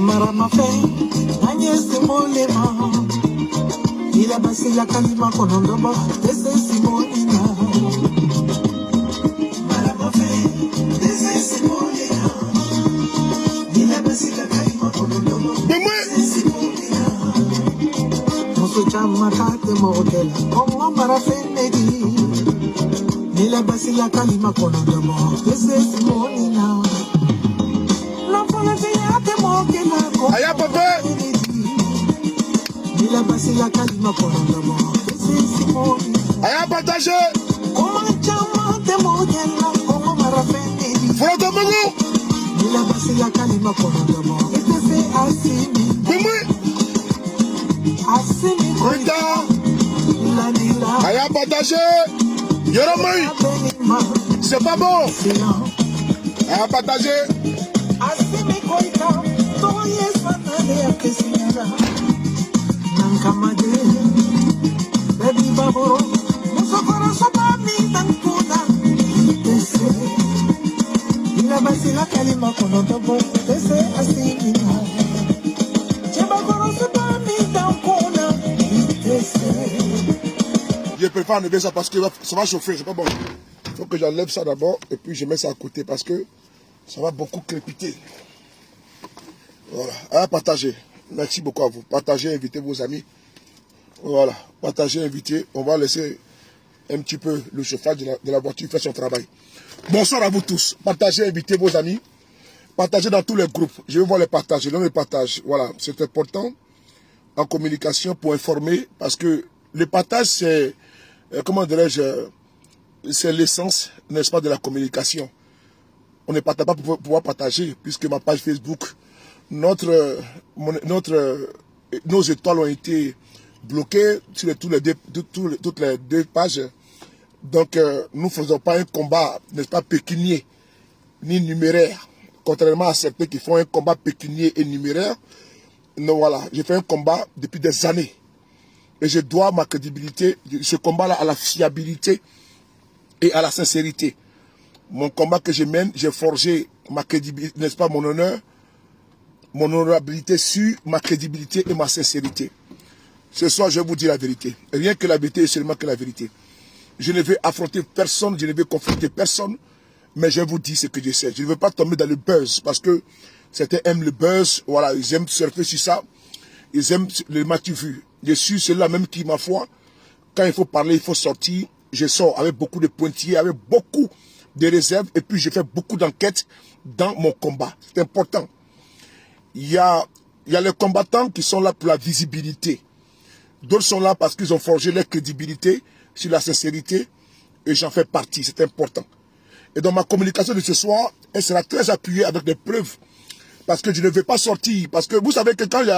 Marama fe, anyese molema. Ila basi la kalima konondobo, tese simolina. Marama fe, tese simolina. Ila basi la kalima konondobo, tese simolina. Musu chama kate modela, kongo marafe nedi. Ila basi la kalima konondobo, tese simolina. Aya papa. Aya partagé. Frotto Mango. Aya partagé. Yoromai. C'est pas bon. Aya partagé. Je préfère enlever ça parce que ça va chauffer, c'est pas bon. Il faut que j'enlève ça d'abord et puis je mets ça à côté parce que ça va beaucoup crépiter. Voilà, à partager. Merci beaucoup à vous. Partagez, invitez vos amis. Voilà, partagez, invitez. On va laisser un petit peu le chauffage de la voiture faire son travail. Bonsoir à vous tous. Partagez, invitez vos amis. Partagez dans tous les groupes. Je vais voir les partages. Je les partage. Voilà, c'est important en communication pour informer parce que le partage, c'est, comment dirais-je, c'est l'essence, n'est-ce pas, de la communication. On ne partage pas pour pouvoir partager puisque ma page Facebook, nos étoiles ont été bloquées sur toutes les deux pages. Donc, nous ne faisons pas un combat, n'est-ce pas, pécunier, ni numéraire. Contrairement à certains qui font un combat pécunier et numéraire. Non, voilà, j'ai fait un combat depuis des années. Et je dois ma crédibilité, ce combat-là, à la fiabilité et à la sincérité. Mon combat que je mène, j'ai forgé ma crédibilité, n'est-ce pas, mon honneur, mon honorabilité sur ma crédibilité et ma sincérité. Ce soir, je vais vous dire la vérité. Rien que la vérité et seulement que la vérité. Je ne vais affronter personne, je ne vais confronter personne, mais je vous dis ce que je sais. Je ne veux pas tomber dans le buzz, parce que certains aiment le buzz, voilà, ils aiment surfer sur ça, ils aiment le m'as-tu vu. Je suis celui-là même qui, ma foi, quand il faut parler, il faut sortir. Je sors avec beaucoup de pointillés, avec beaucoup de réserves, et puis je fais beaucoup d'enquêtes dans mon combat. C'est important. Il y a les combattants qui sont là pour la visibilité. D'autres sont là parce qu'ils ont forgé leur crédibilité sur la sincérité, et j'en fais partie, c'est important. Et dans ma communication de ce soir, elle sera très appuyée avec des preuves, parce que je ne vais pas sortir, parce que vous savez que quand il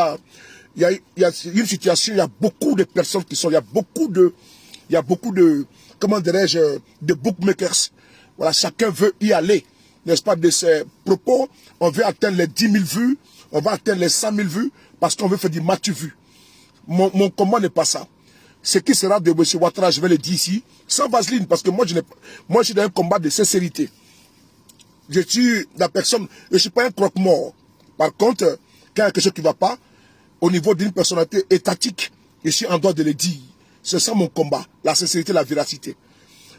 y a une situation, il y a beaucoup de personnes qui sont, il y a beaucoup de, comment dirais-je, de bookmakers. Voilà, chacun veut y aller, n'est-ce pas, de ses propos. On veut atteindre les 10 000 vues, on va atteindre les 100 000 vues, parce qu'on veut faire du m'as-tu vu. Mon combat n'est pas ça. Ce qui sera de M. Ouattara, je vais le dire ici, sans vaseline, parce que moi, je suis dans un combat de sincérité. Je suis la personne, je ne suis pas un croque-mort. Par contre, quand il y a quelque chose qui ne va pas, au niveau d'une personnalité étatique, je suis en droit de le dire. C'est ça mon combat, la sincérité, la véracité.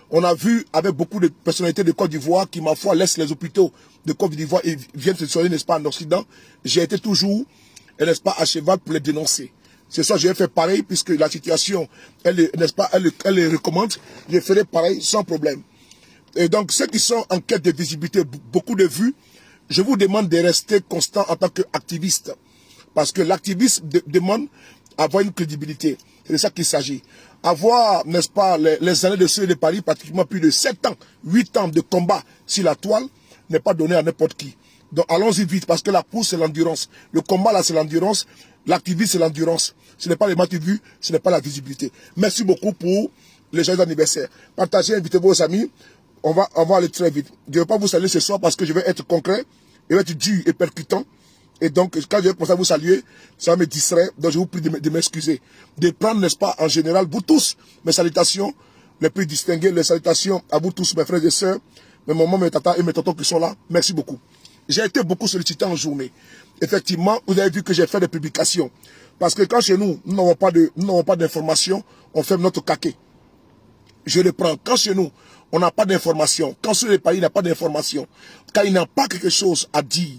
On a vu avec beaucoup de personnalités de Côte d'Ivoire qui, ma foi, laissent les hôpitaux de Côte d'Ivoire et viennent se soigner, n'est-ce pas, en Occident. J'ai été toujours, n'est-ce pas, à cheval pour les dénoncer. C'est ça, j'ai fait pareil, puisque la situation, n'est-ce pas, elle les recommande. Je ferai pareil sans problème. Et donc, ceux qui sont en quête de visibilité, beaucoup de vues, je vous demande de rester constant en tant qu'activiste. Parce que l'activiste demande avoir une crédibilité. C'est de ça qu'il s'agit. Avoir, n'est-ce pas, les années de Seuil de Paris, pratiquement plus de 7 ans, 8 ans de combat sur la toile, n'est pas donné à n'importe qui. Donc allons-y vite, parce que la course, c'est l'endurance. Le combat, là, c'est l'endurance. L'activisme, c'est l'endurance. Ce n'est pas les matchs vus, ce n'est pas la visibilité. Merci beaucoup pour les joyeux anniversaires. Partagez, invitez vos amis. On va aller très vite. Je ne vais pas vous saluer ce soir parce que je vais être concret, je vais être dur et percutant. Et donc, quand je vais commencer à vous saluer, ça va me distraire. Donc, je vous prie de m'excuser. De prendre, n'est-ce pas, en général, vous tous, mes salutations les plus distinguées, les salutations à vous tous, mes frères et sœurs, mes mamans, mes tatas et mes tontons qui sont là. Merci beaucoup. J'ai été beaucoup sollicité en journée. Effectivement, vous avez vu que j'ai fait des publications. Parce que quand chez nous, nous n'avons pas d'informations, on ferme notre caquet. Je le prends. Quand chez nous, on n'a pas d'informations, quand sur les pays n'a pas d'informations, quand il n'a pas quelque chose à dire,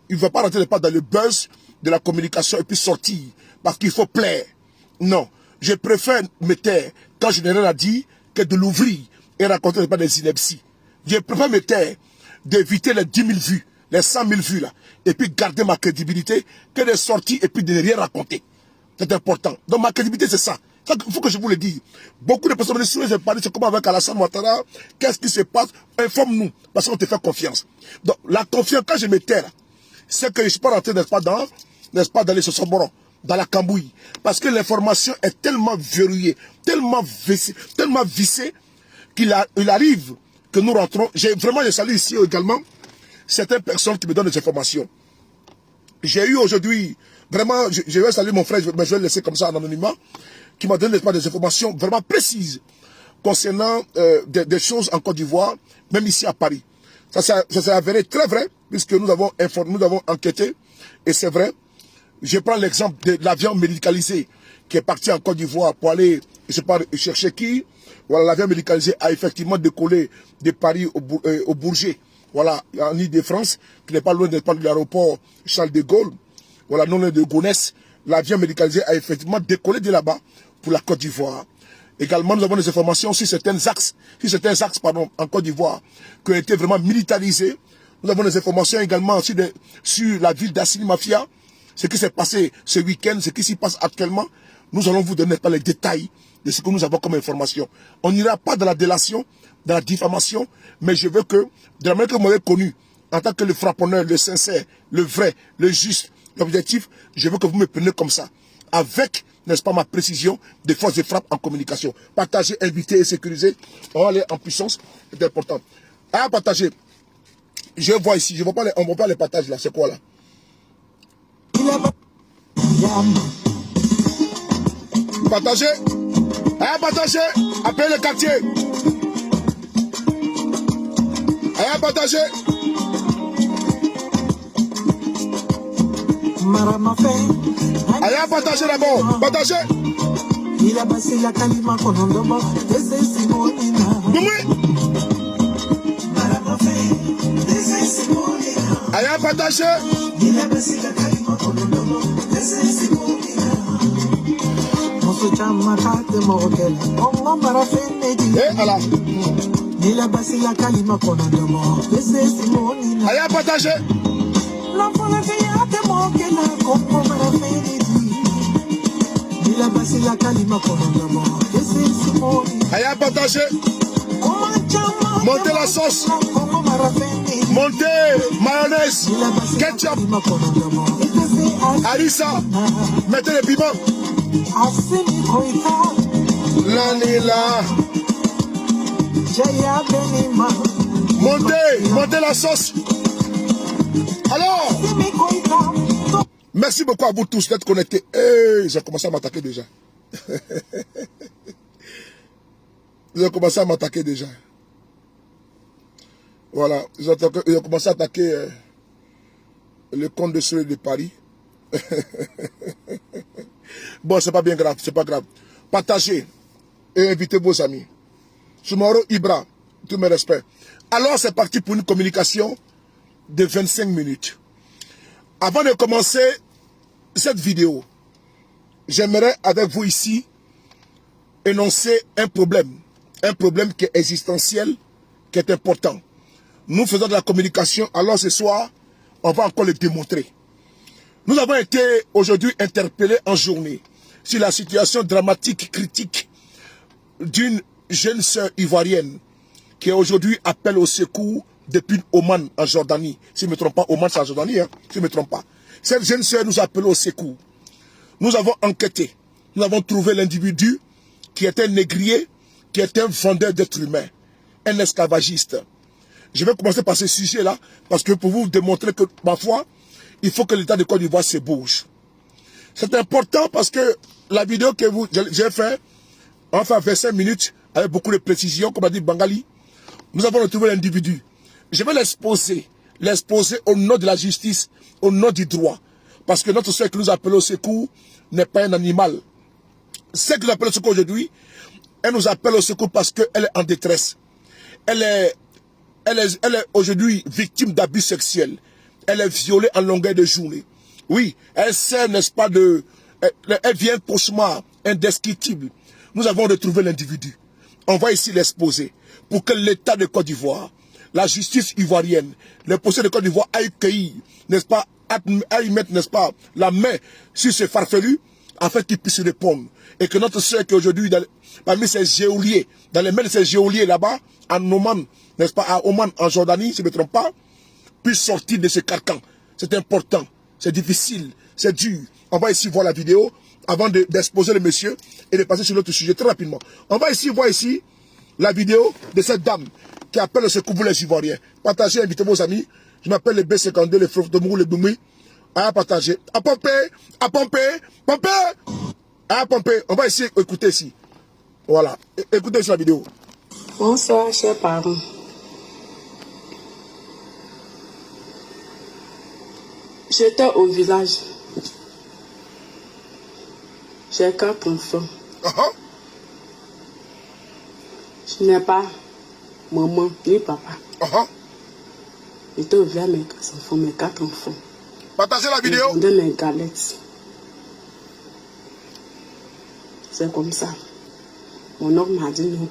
il ne va pas rentrer dans le buzz de la communication et puis sortir parce qu'il faut plaire. Non, je préfère me taire quand je n'ai rien à dire que de l'ouvrir et raconter pas des inepties. Je préfère me taire d'éviter les 10 000 vues, les 100 000 vues là, et puis garder ma crédibilité que de sortir et puis de ne rien raconter. C'est important. Donc ma crédibilité c'est ça. Il faut que je vous le dise. Beaucoup de personnes me disent, j'ai parlé, c'est comment avec Alassane Ouattara, qu'est-ce qui se passe? Informe-nous, parce qu'on te fait confiance. Donc la confiance, quand je me tais là, c'est que je ne suis pas rentré, n'est-ce pas, dans les Sosomboron, dans la cambouille. Parce que l'information est tellement verrouillée, tellement vissée, qu'il arrive que nous rentrons. Je salue ici également certaines personnes qui me donnent des informations. J'ai eu aujourd'hui, vraiment, je vais saluer mon frère, mais je vais le laisser comme ça en anonymat, qui m'a donné des informations vraiment précises concernant des choses en Côte d'Ivoire, même ici à Paris. Ça s'est avéré très vrai, puisque nous avons enquêté, et c'est vrai. Je prends l'exemple de l'avion médicalisé qui est parti en Côte d'Ivoire pour aller, je sais pas, chercher qui. Voilà, l'avion médicalisé a effectivement décollé de Paris au Bourget, voilà, en Île-de-France, qui n'est pas loin de l'aéroport Charles de Gaulle, voilà, non loin de Gonesse. L'avion médicalisé a effectivement décollé de là-bas pour la Côte d'Ivoire. Également, nous avons des informations sur certains axes, en Côte d'Ivoire, qui ont été vraiment militarisés. Nous avons des informations également sur la ville d'Assini Mafia, ce qui s'est passé ce week-end, ce qui s'y passe actuellement. Nous allons vous donner les détails de ce que nous avons comme information. On n'ira pas dans la délation, dans la diffamation, mais je veux que, de la manière que vous m'avez connu, en tant que le frapponneur, le sincère, le vrai, le juste, l'objectif, je veux que vous me preniez comme ça. Avec, n'est-ce pas, ma précision des forces de frappe en communication. Partager, inviter et sécuriser. On va aller en puissance, c'est important. À partager. Je vois ici, je vois pas on ne voit pas les partages là, c'est quoi là? Partagez. À partager. Appelez le quartier. À partager. Allez, partagez d'abord. Partagez. Allez, partagez. Et voilà. Allez, partagez. Allez, partagez. Montez la sauce. Montez mayonnaise, ketchup, harissa, mettez les piments. Lanila. Montez la sauce. Alors, merci beaucoup à vous tous d'être connectés. Hey, ils ont commencé à m'attaquer déjà. Ils ont commencé à m'attaquer déjà. Voilà, ils ont commencé à attaquer le compte de Soleil de Paris. Bon, c'est pas bien grave, c'est pas grave. Partagez et invitez vos amis. Soumaro Ibra, tous mes respects. Alors, c'est parti pour une communication de 25 minutes. Avant de commencer cette vidéo, j'aimerais avec vous ici énoncer un problème qui est existentiel, qui est important. Nous faisons de la communication, alors ce soir, on va encore le démontrer. Nous avons été aujourd'hui interpellés en journée sur la situation dramatique, critique d'une jeune sœur ivoirienne qui aujourd'hui appelle au secours depuis Oman en Jordanie. Si je ne me trompe pas, Oman c'est en Jordanie, hein, si je ne me trompe pas. Cette jeune sœur nous a appelé au secours. Nous avons enquêté. Nous avons trouvé l'individu qui était un négrier, qui était un vendeur d'êtres humains, un esclavagiste. Je vais commencer par ce sujet-là, parce que pour vous démontrer que, parfois, il faut que l'État de Côte d'Ivoire se bouge. C'est important parce que la vidéo que j'ai faite, enfin 25 minutes, avec beaucoup de précision, comme a dit Bangali, nous avons retrouvé l'individu. Je vais l'exposer au nom de la justice, au nom du droit. Parce que notre sœur qui nous appelle au secours n'est pas un animal. Celle qui nous appelle au secours aujourd'hui, elle nous appelle au secours parce qu'elle est en détresse. Elle est aujourd'hui victime d'abus sexuels. Elle est violée en longueur de journée. Oui, elle sait, n'est-ce pas, elle vient un cauchemar indescriptible. Nous avons retrouvé l'individu. On va ici l'exposer pour que l'État de Côte d'Ivoire, la justice ivoirienne, le procès de Côte d'Ivoire aille cueillir, n'est-ce pas, aille mettre, n'est-ce pas, la main sur ce farfelu afin qu'il puisse répondre. Et que notre soeur qui aujourd'hui, parmi ces géoliers, dans les mains de ces géoliers là-bas, en Oman, n'est-ce pas, à Oman, en Jordanie, si je ne me trompe pas, puisse sortir de ce carcan. C'est important, c'est difficile, c'est dur. On va ici voir la vidéo avant d'exposer le monsieur et de passer sur l'autre sujet très rapidement. On va ici voir ici la vidéo de cette dame qui appelle le secours pour les Ivoiriens. Partagez, invitez vos amis. Je m'appelle le B52, le frère de Mourou, le Boumi. À partager. À pomper, à pomper, pomper, à pomper. On va ici écouter ici. Voilà. Écoutez sur la vidéo. Bonsoir, chers parents. J'étais au village. J'ai 4 enfants. Je n'ai pas maman ni papa. J'étais au village avec mes 4 enfants. Partagez la vidéo. Je vendais mes galettes. C'est comme ça. Mon oncle m'a dit non,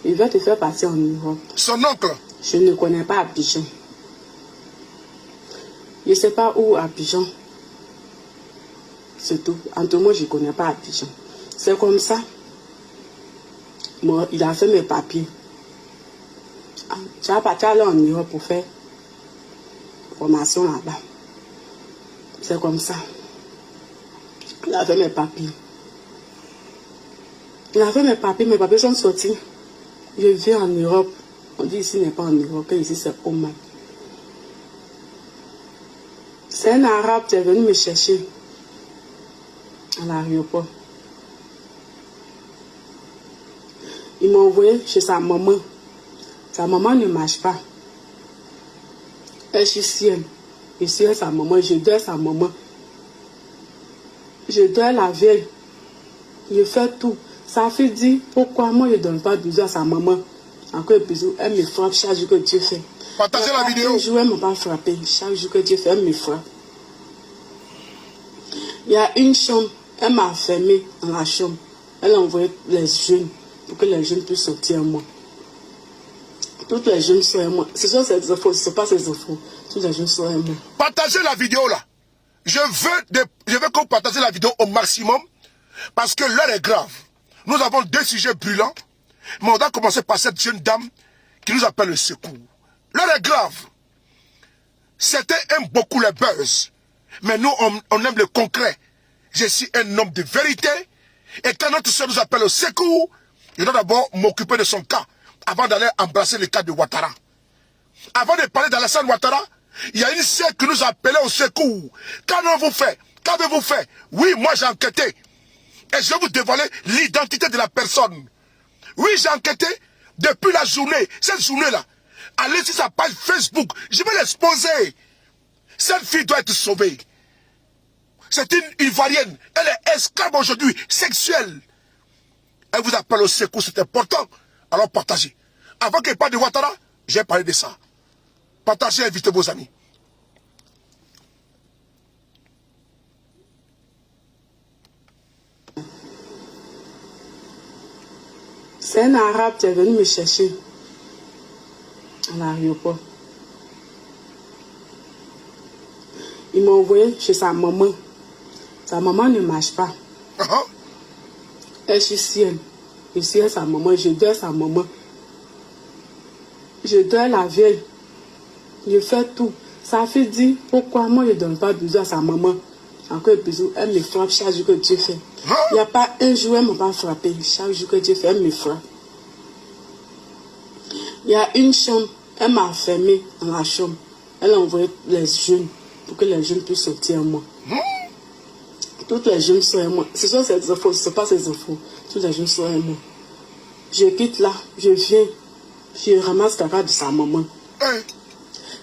il va te faire partir en Europe. Son oncle? Je ne connais pas Abidjan. Je ne sais pas où Abidjan. C'est tout. En tout cas, moi, je ne connais pas Abidjan. C'est comme ça. Moi, il a fait mes papiers. Tu vas partir aller en Europe pour faire formation là-bas. C'est comme ça. Il a fait mes papiers. Il a fait mes papiers sont sortis. Je viens en Europe. On dit ici n'est pas en Europe, ici c'est Oman. C'est un arabe qui est venu me chercher à l'aéroport. Il m'a envoyé chez sa maman. Sa maman ne marche pas. Elle est chrétienne. Je suis sa maman, je dois sa maman. Je dois la veille. Je fais tout. Sa fille dit, pourquoi moi je ne donne pas bisous à sa maman? Encore un bisou, elle me frappe chaque jour que Dieu fait. Partagez la vidéo. Chaque jour, elle ne m'a pas frappé. Chaque jour que Dieu fait, elle me frappe. Il y a une chambre, elle m'a fermée dans la chambre. Elle a envoyé les jeunes pour que les jeunes puissent sortir à moi. Toutes les jeunes sont à moi. Ce sont ces infos, ce ne sont pas ces infos. Toutes les jeunes sont à moi. Partagez la vidéo là. Je veux que vous partagez la vidéo au maximum parce que l'heure est grave. Nous avons 2 sujets brûlants, mais on doit commencer par cette jeune dame qui nous appelle le secours. L'heure est grave. Certains aiment beaucoup les buzz, mais nous, on aime le concret. Je suis un homme de vérité, et quand notre soeur nous appelle au secours, je dois d'abord m'occuper de son cas, avant d'aller embrasser le cas de Ouattara. Avant de parler d'Alassane Ouattara, il y a une soeur qui nous a appelé au secours. Qu'avez-vous fait? Qu'avez-vous fait? Oui, moi j'ai enquêté. Et je vais vous dévoiler l'identité de la personne. Oui, j'ai enquêté depuis la journée. Cette journée-là, allez sur sa page Facebook. Je vais l'exposer. Cette fille doit être sauvée. C'est une Ivoirienne. Elle est esclave aujourd'hui, sexuelle. Elle vous appelle au secours, c'est important. Alors partagez. Avant qu'elle parle de Ouattara, j'ai parlé de ça. Partagez, invitez vos amis. C'est un arabe qui est venu me chercher à l'aéroport. Il m'a envoyé chez sa maman. Sa maman ne marche pas. Elle est chrétienne. Je suis sa maman, je dois sa maman. Je dois la veille. Je fais tout. Sa fille dit, pourquoi moi je ne donne pas bisous à sa maman? Encore bisous, elle me frappe chaque jour que Dieu fait. Il n'y a pas un jour elle ne m'a pas frappé. Chaque jour que Dieu fait, elle me frappe. Il y a une chambre, elle m'a enfermée dans la chambre. Elle a envoyé les jeunes pour que les jeunes puissent sortir à moi. Toutes les jeunes sont à moi. Ce sont ces infos, ce ne sont pas ces infos. Toutes les jeunes sont à moi. Je quitte là, je viens, je ramasse caca de sa maman.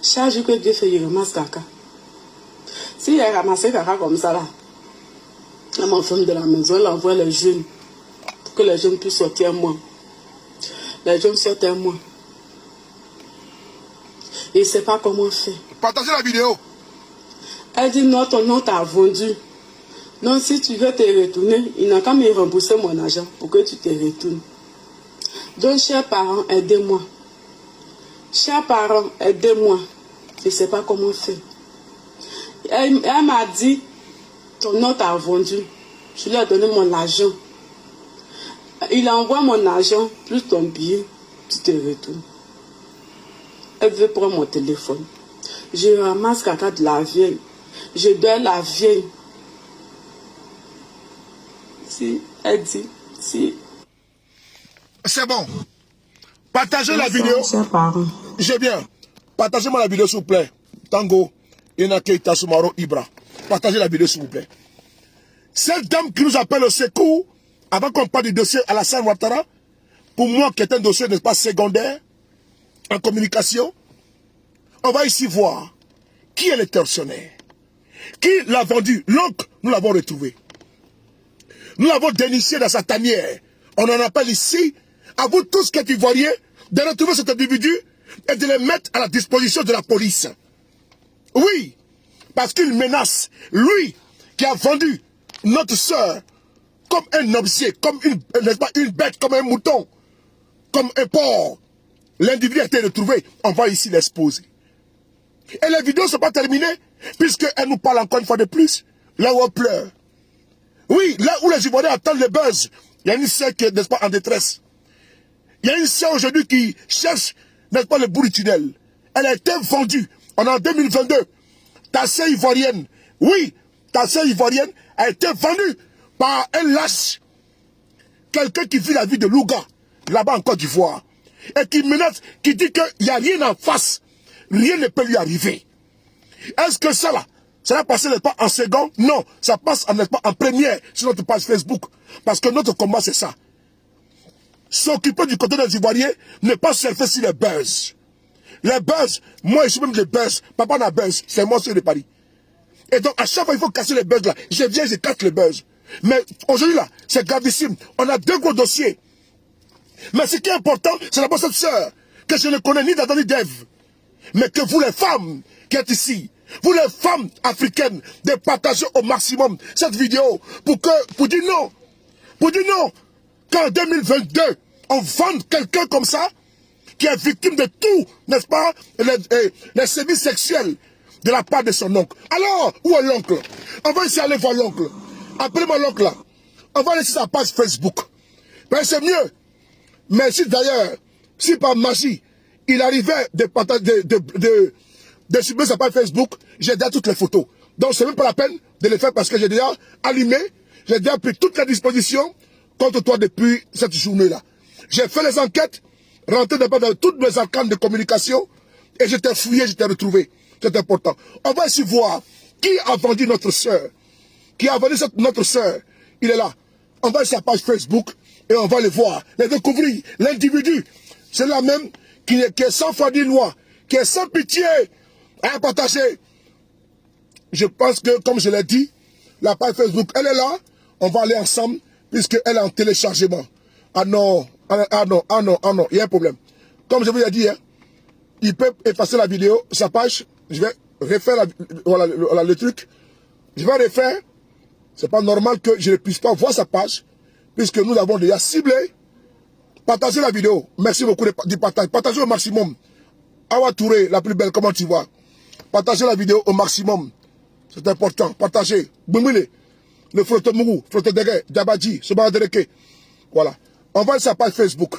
Chaque jour que Dieu fait, il ramasse caca. Si il a ramassé caca comme ça là, elle m'enferme de la maison, elle envoie les jeunes pour que les jeunes puissent sortir à moi. Les jeunes sortent à moi. Il ne sait pas comment faire. Partagez la vidéo. Elle dit non, ton nom t'a vendu. Non, si tu veux te retourner, il n'a qu'à me rembourser mon argent pour que tu te retournes. Donc, chers parents, aidez-moi. Chers parents, aidez-moi. Je ne sais pas comment faire. Elle m'a dit, ton nom t'a vendu. Je lui ai donné mon argent. Il envoie mon argent, plus ton billet, tu te retournes. Elle veut prendre mon téléphone. Je ramasse caca de la vieille. Je donne la vieille. Si, elle dit, si. C'est bon. Partagez la vidéo. J'ai bien. Partagez-moi la vidéo, s'il vous plaît. Tango, Inakeita Sumaro Ibra. Partagez la vidéo, s'il vous plaît. Cette dame qui nous appelle au secours, avant qu'on parle du dossier Alassane Ouattara, pour moi, qui est un dossier, n'est-ce pas, secondaire, en communication, on va ici voir qui est le tortionnaire. Qui l'a vendu? L'oncle, nous l'avons retrouvé. Nous l'avons déniché dans sa tanière. On en appelle ici, à vous tous qui êtes ivoiriens, de retrouver cet individu et de le mettre à la disposition de la police. Oui, parce qu'il menace, lui, qui a vendu notre soeur comme un objet, comme n'est-ce pas, une bête, comme un mouton, comme un porc. L'individu a été retrouvé, on va ici l'exposer. Et les vidéos ne sont pas terminées, puisqu'elle nous parle encore une fois de plus, là où on pleure. Oui, là où les Ivoiriens attendent le buzz, il y a une sœur qui est, n'est-ce pas, en détresse. Il y a une sœur aujourd'hui qui cherche, n'est-ce pas, le bout du tunnel. Elle a été vendue. On est en 2022. Ta sœur ivoirienne, oui, ta sœur ivoirienne a été vendue par un lâche. Quelqu'un qui vit la vie de Louga, là-bas en Côte d'Ivoire. Et qui menace, qui dit qu'il n'y a rien en face. Rien ne peut lui arriver. Est-ce que ça là, ça va passer, n'est-ce pas, en second? Non, ça passe, n'est-ce pas, en première sur notre page Facebook. Parce que notre combat, c'est ça. S'occuper du côté des Ivoiriens, ne pas surfer sur les buzz. Les buzz, moi je suis même des buzz. Papa n'a buzz, c'est moi celui de Paris. Et donc à chaque fois il faut casser les buzz là. Je viens, je casse les buzz. Mais aujourd'hui là, c'est gravissime. On a deux gros dossiers. Mais ce qui est important, c'est d'abord cette sœur, que je ne connais ni d'Adam ni d'Ève. Mais que vous les femmes qui êtes ici, vous les femmes africaines, de partager au maximum cette vidéo pour dire non. Pour dire non. Qu'en 2022, on vende quelqu'un comme ça, qui est victime de tout, n'est-ce pas, les services sexuels de la part de son oncle. Alors, où est l'oncle? On va essayer d'aller voir l'oncle. Appelez-moi l'oncle là. On va laisser sa page Facebook. Ben c'est mieux. Mais si d'ailleurs, si par magie, il arrivait de supprimer sa page Facebook, j'ai déjà toutes les photos. Donc c'est même pas la peine de les faire parce que j'ai déjà allumé, j'ai déjà pris toutes les dispositions contre toi depuis cette journée-là. J'ai fait les enquêtes, rentré dans toutes mes arcanes de communication, et je t'ai fouillé, je t'ai retrouvé. C'est important. On va ici voir qui a vendu notre soeur. Qui a vendu notre soeur. Il est là. On va sur sa page Facebook et on va le voir, les découvrir. L'individu, c'est la même qui est sans foi ni loi, qui est sans pitié à partager. Je pense que, comme je l'ai dit, la page Facebook, elle est là. On va aller ensemble, puisqu'elle est en téléchargement. Ah non, ah non, ah non, ah non, il y a un problème. Comme je vous l'ai dit, hein, il peut effacer la vidéo, sa page. Je vais refaire voilà, le truc. Je vais refaire. C'est pas normal que je ne puisse pas voir sa page, puisque nous l'avons déjà ciblé. Partagez la vidéo. Merci beaucoup du partage. Partagez au maximum. Awa Touré, la plus belle, comment tu vois? Partagez la vidéo au maximum. C'est important. Partagez. Boumile. Le Frotte Mourou, Frotte Dege, Dabadji, Sobadereke. Voilà. On va sur sa page Facebook.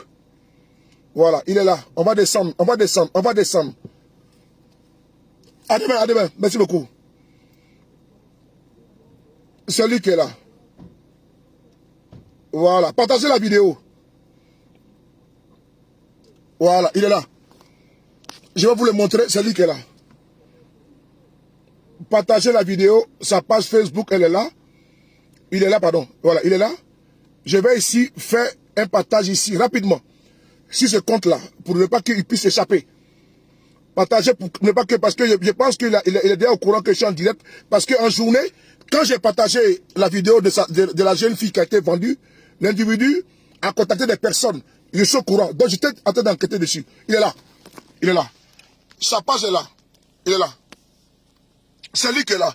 Voilà, il est là. On va descendre, on va descendre, on va descendre. À demain, à demain. Merci beaucoup. C'est lui qui est là. Voilà. Partagez la vidéo. Voilà, il est là. Je vais vous le montrer. C'est lui qui est là. Partagez la vidéo. Sa page Facebook, elle est là. Il est là, pardon. Voilà, il est là. Je vais ici faire un partage ici, rapidement. Sur ce compte-là, pour ne pas qu'il puisse échapper. Partagez pour ne pas que, parce que je pense qu'il est déjà au courant que je suis en direct. Parce qu'en journée, quand j'ai partagé la vidéo de la jeune fille qui a été vendue, l'individu a contacté des personnes. Je suis au courant. Donc j'étais en train d'enquêter dessus. Il est là. Il est là. Sa page est là. Il est là. C'est lui qui est là.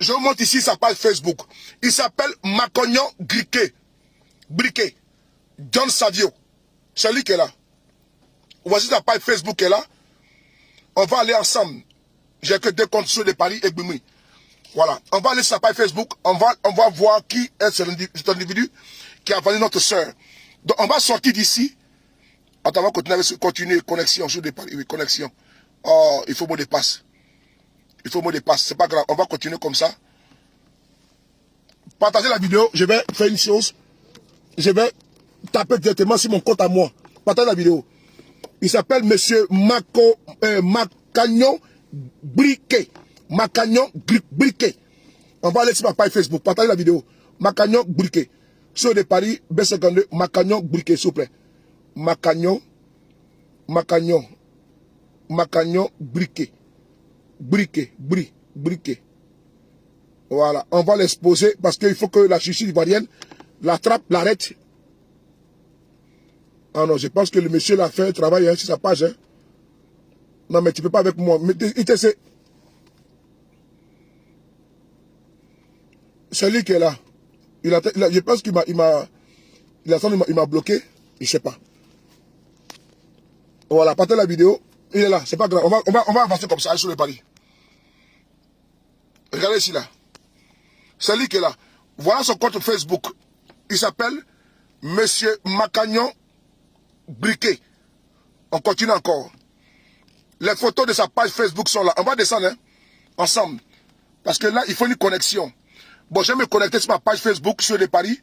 Je vous montre ici sa page Facebook. Il s'appelle Macognon Briquet. John Savio. C'est lui qui est là. Voici sa page Facebook qui est là. On va aller ensemble. J'ai que 2 comptes sur de Paris et Bumi. Voilà. On va aller sur sa page Facebook. On va voir qui est cet individu qui a vendu notre soeur. Donc on va sortir d'ici. Attends, on va continuer. Connexion sur de Paris. Oui, connexion. Oh, il faut mot de passe. Il faut mot de passe. C'est pas grave. On va continuer comme ça. Partagez la vidéo. Je vais faire une chose. Je vais taper directement sur mon compte à moi. Partagez la vidéo. Il s'appelle Monsieur Macagnon Briquet. Macagnon Briquet. On va aller sur ma page Facebook. Partagez la vidéo. Macagnon Briquet. Sur de Paris, B52, Macagnon Briquet, s'il vous plaît. Macagnon Briquet. Briquet. Voilà. On va l'exposer parce qu'il faut que la justice ivoirienne l'attrape, l'arrête. Ah non, je pense que le monsieur l'a fait un travail sur sa page. Hein. Non, mais tu peux pas avec moi. Mais il te sait. C'est lui qui est là. Je pense qu'il m'a bloqué. Je sais pas. Voilà, partez la vidéo. Il est là. C'est pas grave. On va avancer comme ça sur le pari. Regardez ici là. C'est lui qui est là. Voilà son compte Facebook. Il s'appelle Monsieur Macagnon Briquet. On continue encore. Les photos de sa page Facebook sont là. On va descendre hein, ensemble. Parce que là, il faut une connexion. Bon, je vais me connecter sur ma page Facebook sur les paris.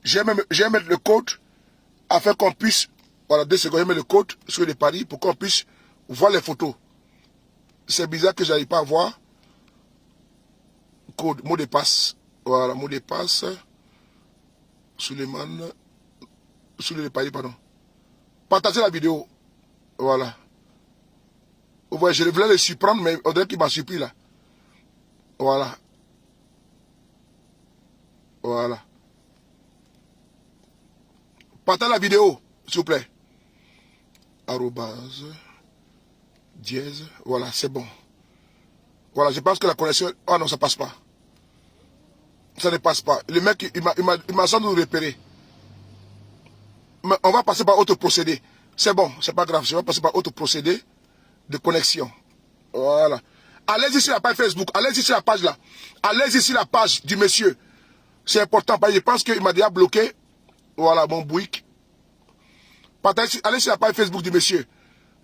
Je vais mettre le code afin qu'on puisse... Voilà, 2 secondes, je mets le code sur les paris pour qu'on puisse voir les photos. C'est bizarre que je n'arrive pas à voir. Code, mot de passe. Voilà, mot de passe. Suleiman. Sur les paris, pardon. Partagez la vidéo. Voilà. Vous voyez, je voulais le surprendre, mais on dirait qu'il m'a surpris là. Voilà. Voilà. Partagez la vidéo, s'il vous plaît. Arrobase. Dièse. Voilà, c'est bon. Voilà, je pense que la connexion... Ah non, ça passe pas. Ça ne passe pas. Le mec, il m'a sans nous repérer. Mais on va passer par autre procédé. C'est bon, c'est pas grave. Je vais passer par autre procédé de connexion. Voilà. Allez-y sur la page Facebook. Allez-y sur la page là. Allez-y sur la page du monsieur. C'est important. Parce que je pense qu'il m'a déjà bloqué. Voilà, mon bouic. Allez sur la page Facebook du monsieur.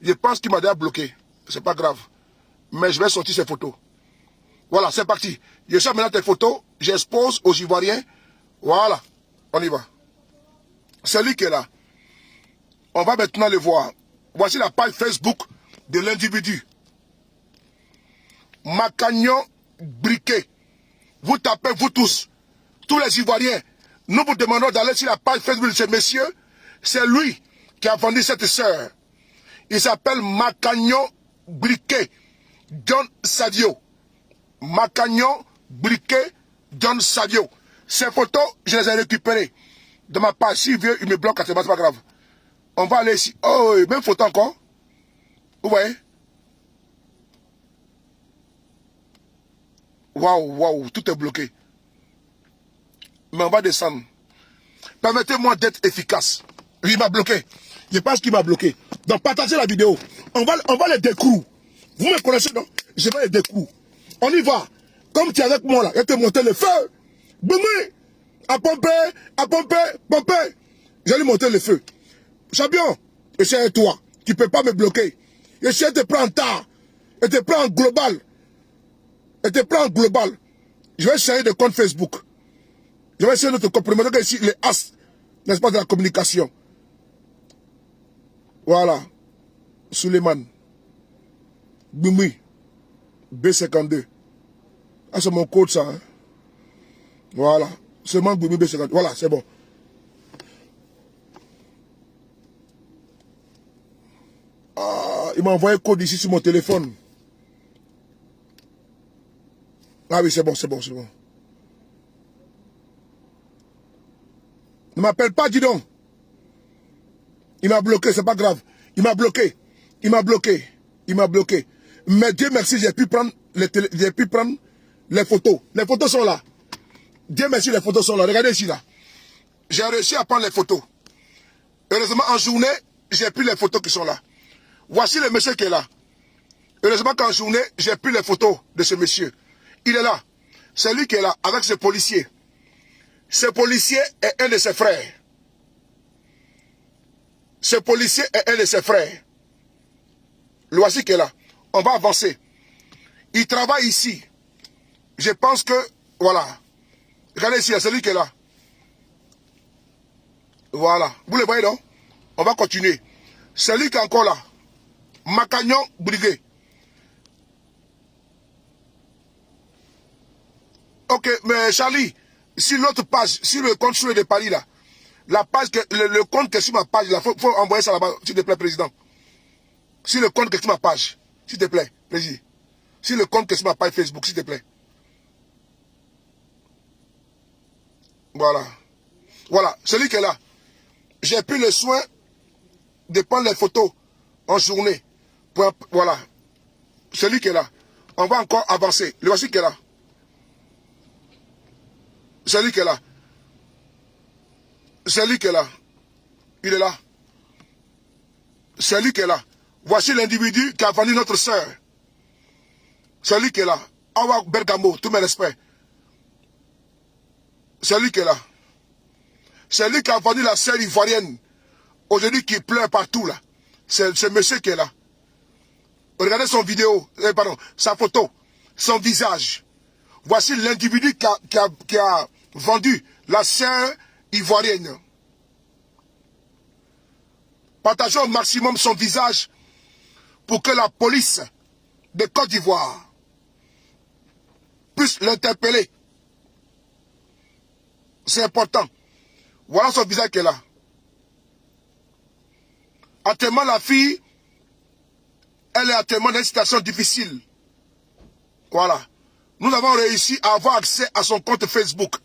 Je pense qu'il m'a déjà bloqué. C'est pas grave. Mais je vais sortir ces photos. Voilà, c'est parti. Je sors maintenant tes photos. J'expose aux Ivoiriens. Voilà. On y va. C'est lui qui est là. On va maintenant le voir. Voici la page Facebook de l'individu. Macagnon Briquet. Vous tapez, vous tous les Ivoiriens. Nous vous demandons d'aller sur la page Facebook de ce monsieur. C'est lui qui a vendu cette sœur. Il s'appelle Macagnon Briquet. John Savio. Macagnon Briquet. John Savio. Ces photos, je les ai récupérées. De ma page, s'il veut, il me bloque, c'est pas grave. On va aller ici. Oh, même photo encore. Vous voyez? Waouh, tout est bloqué. Mais on va descendre. Permettez-moi d'être efficace. Il m'a bloqué. Je pense qu'il m'a bloqué. Donc partagez la vidéo. On va les découper. Vous me connaissez, non? Je vais les découper. On y va. Comme tu es avec moi là, je vais te monter le feu. Boumé. À pomper. Je vais lui monter le feu. Champion, je suis avec toi. Tu ne peux pas me bloquer. Je suis de prendre tard. Et te prends en global. Et te prends en global. Je vais changer de compte Facebook. Je vais essayer de te compromettre que ici, les as, n'est-ce pas, de la communication. Voilà. Suleiman. Bumi. B52. Ah, c'est mon code, ça. Hein? Voilà. Seulement Bumi B52. Voilà, c'est bon. Ah, il m'a envoyé un code ici sur mon téléphone. Ah oui, c'est bon, c'est bon, c'est bon. Ne m'appelle pas, dis donc. Il m'a bloqué, c'est pas grave. Il m'a bloqué. Il m'a bloqué. Il m'a bloqué. Mais Dieu merci, j'ai pu prendre les photos. Les photos sont là. Dieu merci, les photos sont là. Regardez ici, là. J'ai réussi à prendre les photos. Heureusement, en journée, j'ai pris les photos qui sont là. Voici le monsieur qui est là. Heureusement qu'en journée, j'ai pris les photos de ce monsieur. Il est là. C'est lui qui est là, avec ce policier. Ce policier est un de ses frères. Ce policier est un de ses frères. Le voici qui est là. On va avancer. Il travaille ici. Je pense que, voilà. Regardez ici, c'est lui qui est là. Voilà. Vous le voyez donc? On va continuer. C'est lui qui est encore là. Macagnon Briguet. Ok, mais Charlie, si l'autre page, si le compte sur de Paris là, la page, le compte qui est sur ma page là, faut envoyer ça là-bas, s'il te plaît, président. Si le compte qui est sur ma page, s'il te plaît, président. Si le compte qui est sur ma page Facebook, s'il te plaît. Voilà. Voilà, celui qui est là. J'ai pris le soin de prendre les photos en journée. Voilà. Celui qui est là. On va encore avancer. Le voici qui est là. Celui qui est là. Celui qui est là. Il est là. Celui qui est là. Voici l'individu qui a vendu notre sœur. Celui qui est là. Awa Bergamo, tous mes respects. Celui qui est là. C'est lui qui a vendu la sœur ivoirienne. Aujourd'hui qui pleure partout là. C'est ce monsieur qui est là. Regardez son vidéo, pardon, sa photo, son visage. Voici l'individu qui a vendu la sœur ivoirienne. Partageons au maximum son visage pour que la police de Côte d'Ivoire puisse l'interpeller. C'est important. Voilà son visage qui est là. Actuellement, la fille, elle est actuellement dans une situation difficile. Voilà. Nous avons réussi à avoir accès à son compte Facebook.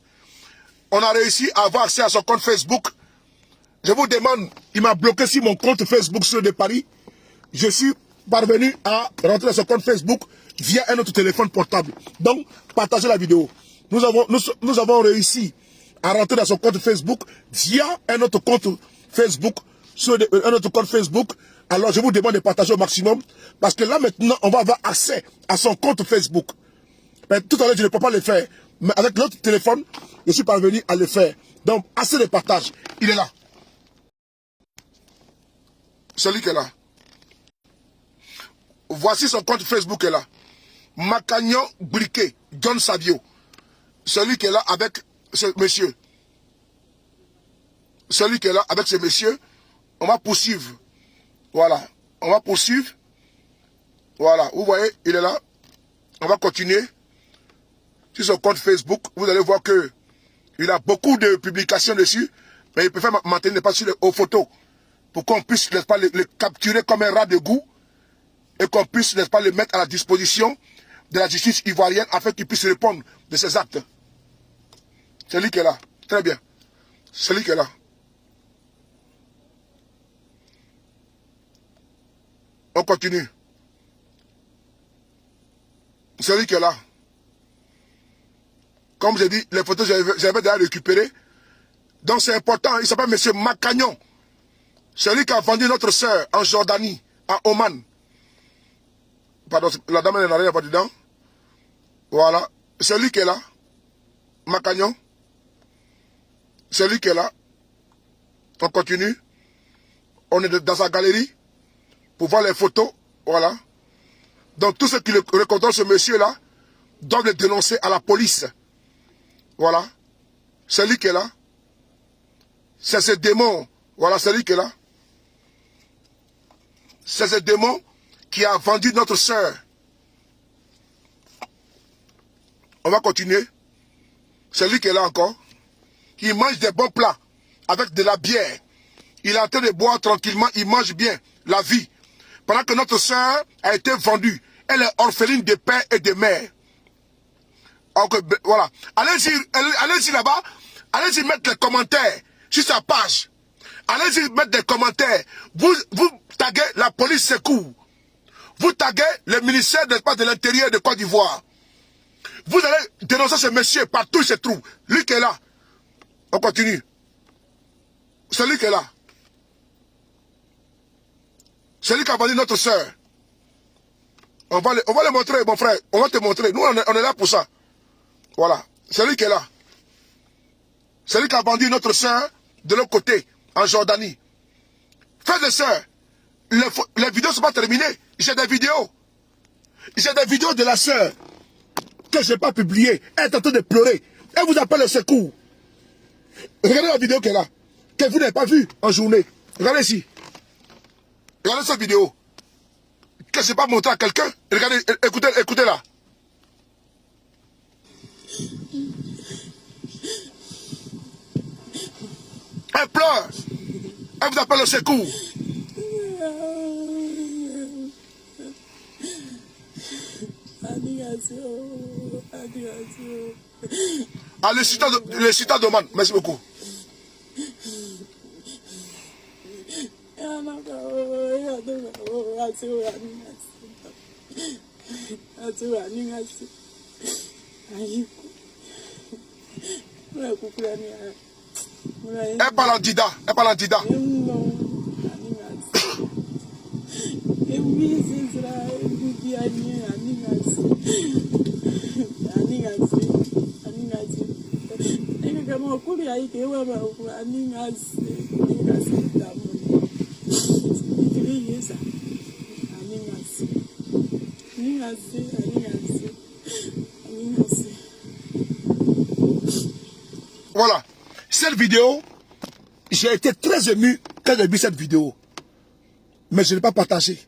On a réussi à avoir accès à son compte Facebook. Je vous demande, il m'a bloqué sur mon compte Facebook sur de Paris. Je suis parvenu à rentrer dans son compte Facebook via un autre téléphone portable. Donc, partagez la vidéo. Nous avons réussi à rentrer dans son compte Facebook via un autre compte Facebook, un autre compte Facebook. Alors, je vous demande de partager au maximum, parce que là, maintenant, on va avoir accès à son compte Facebook. Mais tout à l'heure, je ne peux pas le faire. Mais avec l'autre téléphone, je suis parvenu à le faire. Donc, assez de partage. Il est là. Celui qui est là. Voici son compte Facebook est là. Macagnon Briquet, John Savio. Celui qui est là avec ce monsieur. Celui qui est là avec ce monsieur, on va poursuivre. Voilà. On va poursuivre. Voilà. Vous voyez, il est là. On va continuer. Sur son compte Facebook, vous allez voir que il a beaucoup de publications dessus, mais il préfère maintenir pas sur les photos pour qu'on puisse, n'est-ce pas, le capturer comme un rat de goût et qu'on puisse, n'est-ce pas, le mettre à la disposition de la justice ivoirienne afin qu'il puisse répondre de ses actes. C'est lui qui est là. Très bien. C'est lui qui est là. On continue. C'est lui qui est là. Comme j'ai dit, les photos, j'avais déjà récupérées. Donc c'est important. Il s'appelle M. Macagnon. C'est lui qui a vendu notre sœur en Jordanie, à Oman. Pardon, la dame n'est rien pas dedans. Voilà. C'est lui qui est là. Macagnon. C'est lui qui est là. On continue. On est dans sa galerie pour voir les photos. Voilà. Donc tous ceux qui reconnaissent ce monsieur-là doivent le dénoncer à la police. Voilà. C'est lui qui est là. C'est ce démon. Voilà, c'est lui qui est là. C'est ce démon qui a vendu notre sœur. On va continuer. C'est lui qui est là encore. Il mange des bons plats avec de la bière. Il est en train de boire tranquillement. Il mange bien la vie. Pendant que notre sœur a été vendue. Elle est orpheline de père et de mère. Donc, voilà. Allez-y là-bas. Allez-y mettre les commentaires sur sa page. Allez-y mettre des commentaires. Vous taguez la police secours. Vous taguez le ministère de l'Intérieur de Côte d'Ivoire. Vous allez dénoncer ce monsieur partout où il se trouve. Lui qui est là. On continue. C'est lui qui est là. C'est lui qui a vendu notre soeur. On va le montrer, mon frère. On va te montrer. Nous, on est là pour ça. Voilà. C'est lui qui est là. C'est lui qui a vendu notre soeur de l'autre côté, en Jordanie. Frères et sœurs, les vidéos ne sont pas terminées. J'ai des vidéos. J'ai des vidéos de la sœur que je n'ai pas publiées. Elle est en train de pleurer. Elle vous appelle le secours. Regardez la vidéo qu'elle a. Que vous n'avez pas vue en journée. Regardez ici. Regardez cette vidéo. Que je n'ai pas montré à quelqu'un. Regardez, écoutez-la. Elle pleure. Elle vous appelle le secours. Ah, le citat d'Oman. Merci beaucoup. Elle parle en dida. Elle parle en dida. Voilà. Cette vidéo, j'ai été très ému quand j'ai vu cette vidéo. Mais je ne l'ai pas partagée.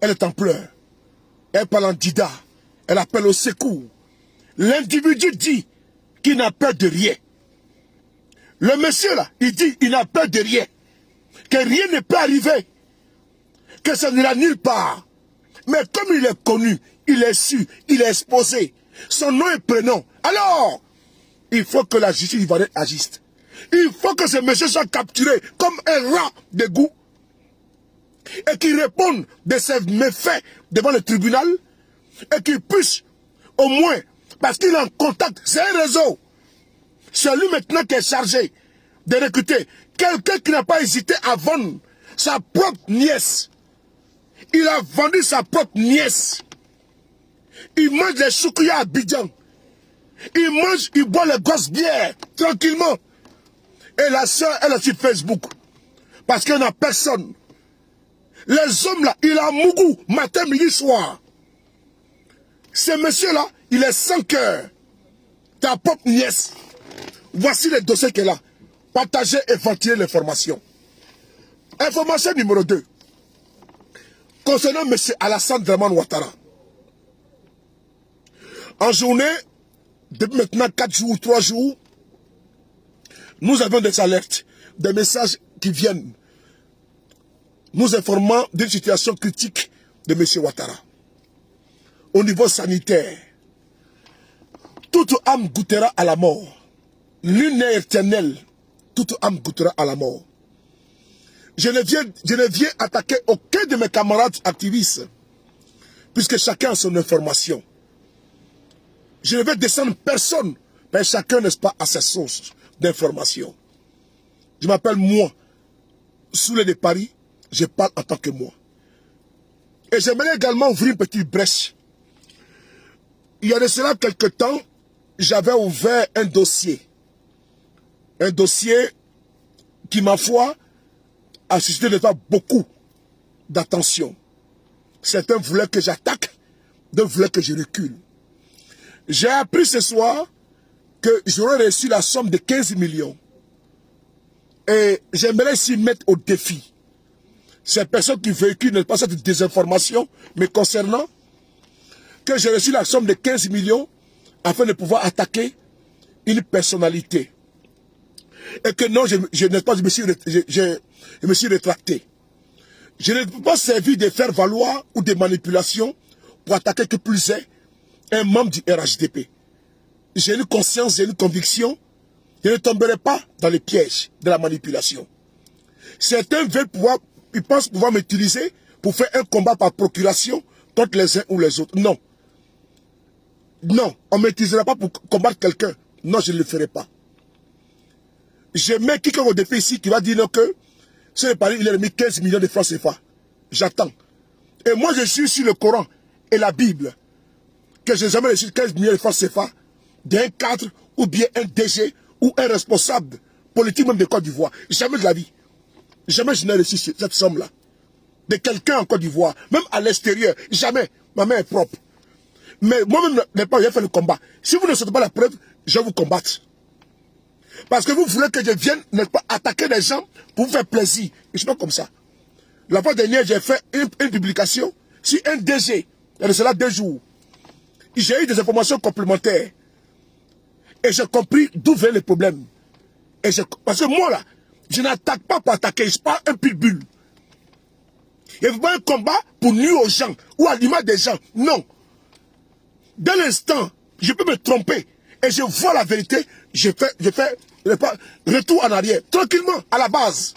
Elle est en pleurs. Elle parle en dida. Elle appelle au secours. L'individu dit qu'il n'a peur de rien. Le monsieur là, il dit qu'il n'a peur de rien. Que rien ne peut arriver. Que ça n'ira nulle part. Mais comme il est connu, il est su, il est exposé. Son nom et prénom. Alors, il faut que la justice ivoirienne agisse. Il faut que ce monsieur soit capturé comme un rat de goût. Et qu'il réponde de ses méfaits devant le tribunal. Et qu'il puisse, au moins, parce qu'il est en contact, c'est un réseau. C'est lui maintenant qui est chargé de recruter quelqu'un qui n'a pas hésité à vendre sa propre nièce. Il a vendu sa propre nièce. Il mange les choukouya à Abidjan. Il mange, il boit les grosses bières, tranquillement. Et la sœur, elle est sur Facebook. Parce qu'il n'y a personne. Les hommes là, il a mougou, matin, midi, soir. Ce monsieur-là, il est sans cœur. Ta propre nièce. Voici les dossiers qu'elle a. Partagez et ventiler l'information. Information numéro 2. Concernant M. Alassane Dramane Ouattara. En journée, depuis maintenant 4 jours, 3 jours, nous avons des alertes, des messages qui viennent nous informant d'une situation critique de M. Ouattara. Au niveau sanitaire, toute âme goûtera à la mort. L'une est éternelle, toute âme goûtera à la mort. Je ne viens attaquer aucun de mes camarades activistes, puisque chacun a son information. Je ne vais descendre personne, mais chacun, n'est-ce pas, a ses sources d'information. Je m'appelle moi, Soulé de Paris, je parle en tant que moi. Et j'aimerais également ouvrir une petite brèche. Il y a de cela quelque temps, j'avais ouvert un dossier. Un dossier qui, ma foi, a suscité déjà beaucoup d'attention. Certains voulaient que j'attaque, d'autres voulaient que je recule. J'ai appris ce soir que j'aurais reçu la somme de 15 millions. Et j'aimerais s'y mettre au défi. Ces personnes qui véhiculent, n'est pas cette désinformation, mais concernant que j'ai reçu la somme de 15 millions afin de pouvoir attaquer une personnalité. Et que non, je me suis rétracté. Je ne peux pas servir de faire valoir ou de manipulation pour attaquer que plus est un membre du RHDP. J'ai une conscience, j'ai une conviction. Je ne tomberai pas dans les pièges de la manipulation. Certains veulent pouvoir, ils pensent pouvoir m'utiliser pour faire un combat par procuration contre les uns ou les autres. Non. Non, on ne m'utilisera pas pour combattre quelqu'un. Non, je ne le ferai pas. Je mets quelqu'un au défi ici qui va dire non, que sur le pari, il a remis 15 millions de francs CFA. J'attends. Et moi, je suis sur le Coran et la Bible que je n'ai jamais reçu 15 millions de francs CFA d'un cadre ou bien un DG ou un responsable politique même de Côte d'Ivoire. Jamais de la vie. Jamais je n'ai reçu cette somme-là. De quelqu'un en Côte d'Ivoire. Même à l'extérieur. Jamais. Ma main est propre. Mais moi-même, j'ai fait le combat. Si vous ne sortez pas la preuve, je vais vous combattre. Parce que vous voulez que je vienne, n'est-ce pas, attaquer les gens pour vous faire plaisir. Et je ne suis pas comme ça. La fois dernière, j'ai fait une publication sur un DG. Il y a cela 2 jours. J'ai eu des informations complémentaires. Et j'ai compris d'où vient le problème. Parce que moi, là, je n'attaque pas pour attaquer. Je ne suis pas un pitbull. Il ne faut pas un combat pour nuire aux gens ou à l'image des gens. Non. Dès l'instant, je peux me tromper et je vois la vérité, je fais retour en arrière, tranquillement, à la base.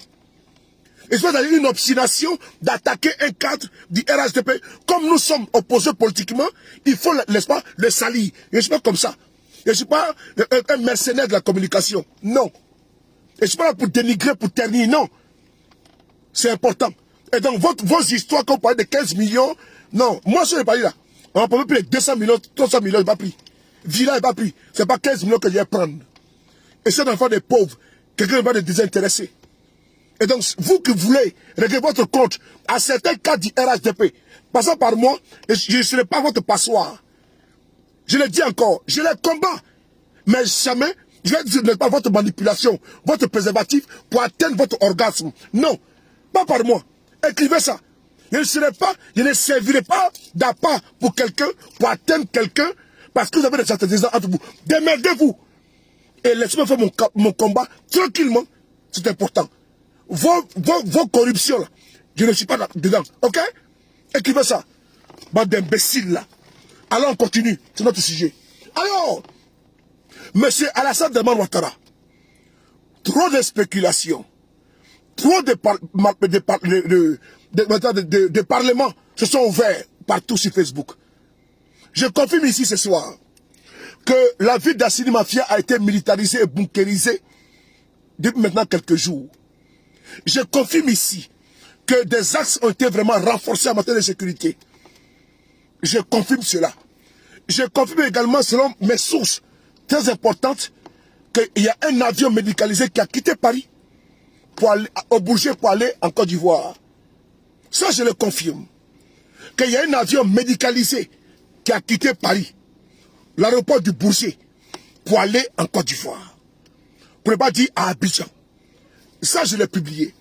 Et c'est une obstination d'attaquer un cadre du RHDP. Comme nous sommes opposés politiquement, il faut, n'est-ce pas, le salir. Je ne suis pas comme ça. Je ne suis pas un mercenaire de la communication. Non. Je ne suis pas là pour dénigrer, pour ternir. Non. C'est important. Et donc, vos histoires, quand vous parlez de 15 millions, non. Moi, je ne pas là. On va prendre plus de 200 millions, 300 millions, il n'a pas pris. Villa, il n'a pas pris. Ce n'est pas 15 millions que je vais prendre. Et c'est d'enfants des pauvres. Quelqu'un va être désintéressé. Et donc, vous qui voulez régler votre compte à certains cas du RHDP, passant par moi, je ne serai pas votre passoire. Je le dis encore, je les combats. Mais jamais, je vais dire pas votre manipulation, votre préservatif pour atteindre votre orgasme. Non, pas par moi. Écrivez ça. Je ne servirai pas d'appât pour quelqu'un, pour atteindre quelqu'un, parce que vous avez des antécédents entre vous. Démerdez-vous. Et laissez-moi faire mon combat tranquillement. C'est important. Vos corruptions, là, je ne suis pas dedans. Ok? Écrivez ça. Bande d'imbéciles, là. Alors, on continue. C'est notre sujet. Alors, monsieur Alassane Draman Ouattara, trop de spéculation, trop de parlements se sont ouverts partout sur Facebook. Je confirme ici ce soir que la ville d'Assini Mafia a été militarisée et bunkérisée depuis maintenant quelques jours. Je confirme ici que des axes ont été vraiment renforcés en matière de sécurité. Je confirme cela. Je confirme également, selon mes sources très importantes, qu'il y a un avion médicalisé qui a quitté Paris pour aller au Bourget pour aller en Côte d'Ivoire. Ça, je le confirme. Qu'il y a un avion médicalisé qui a quitté Paris, l'aéroport du Bourget, pour aller en Côte d'Ivoire. Pour ne pas dire à Abidjan. Ça, je l'ai publié.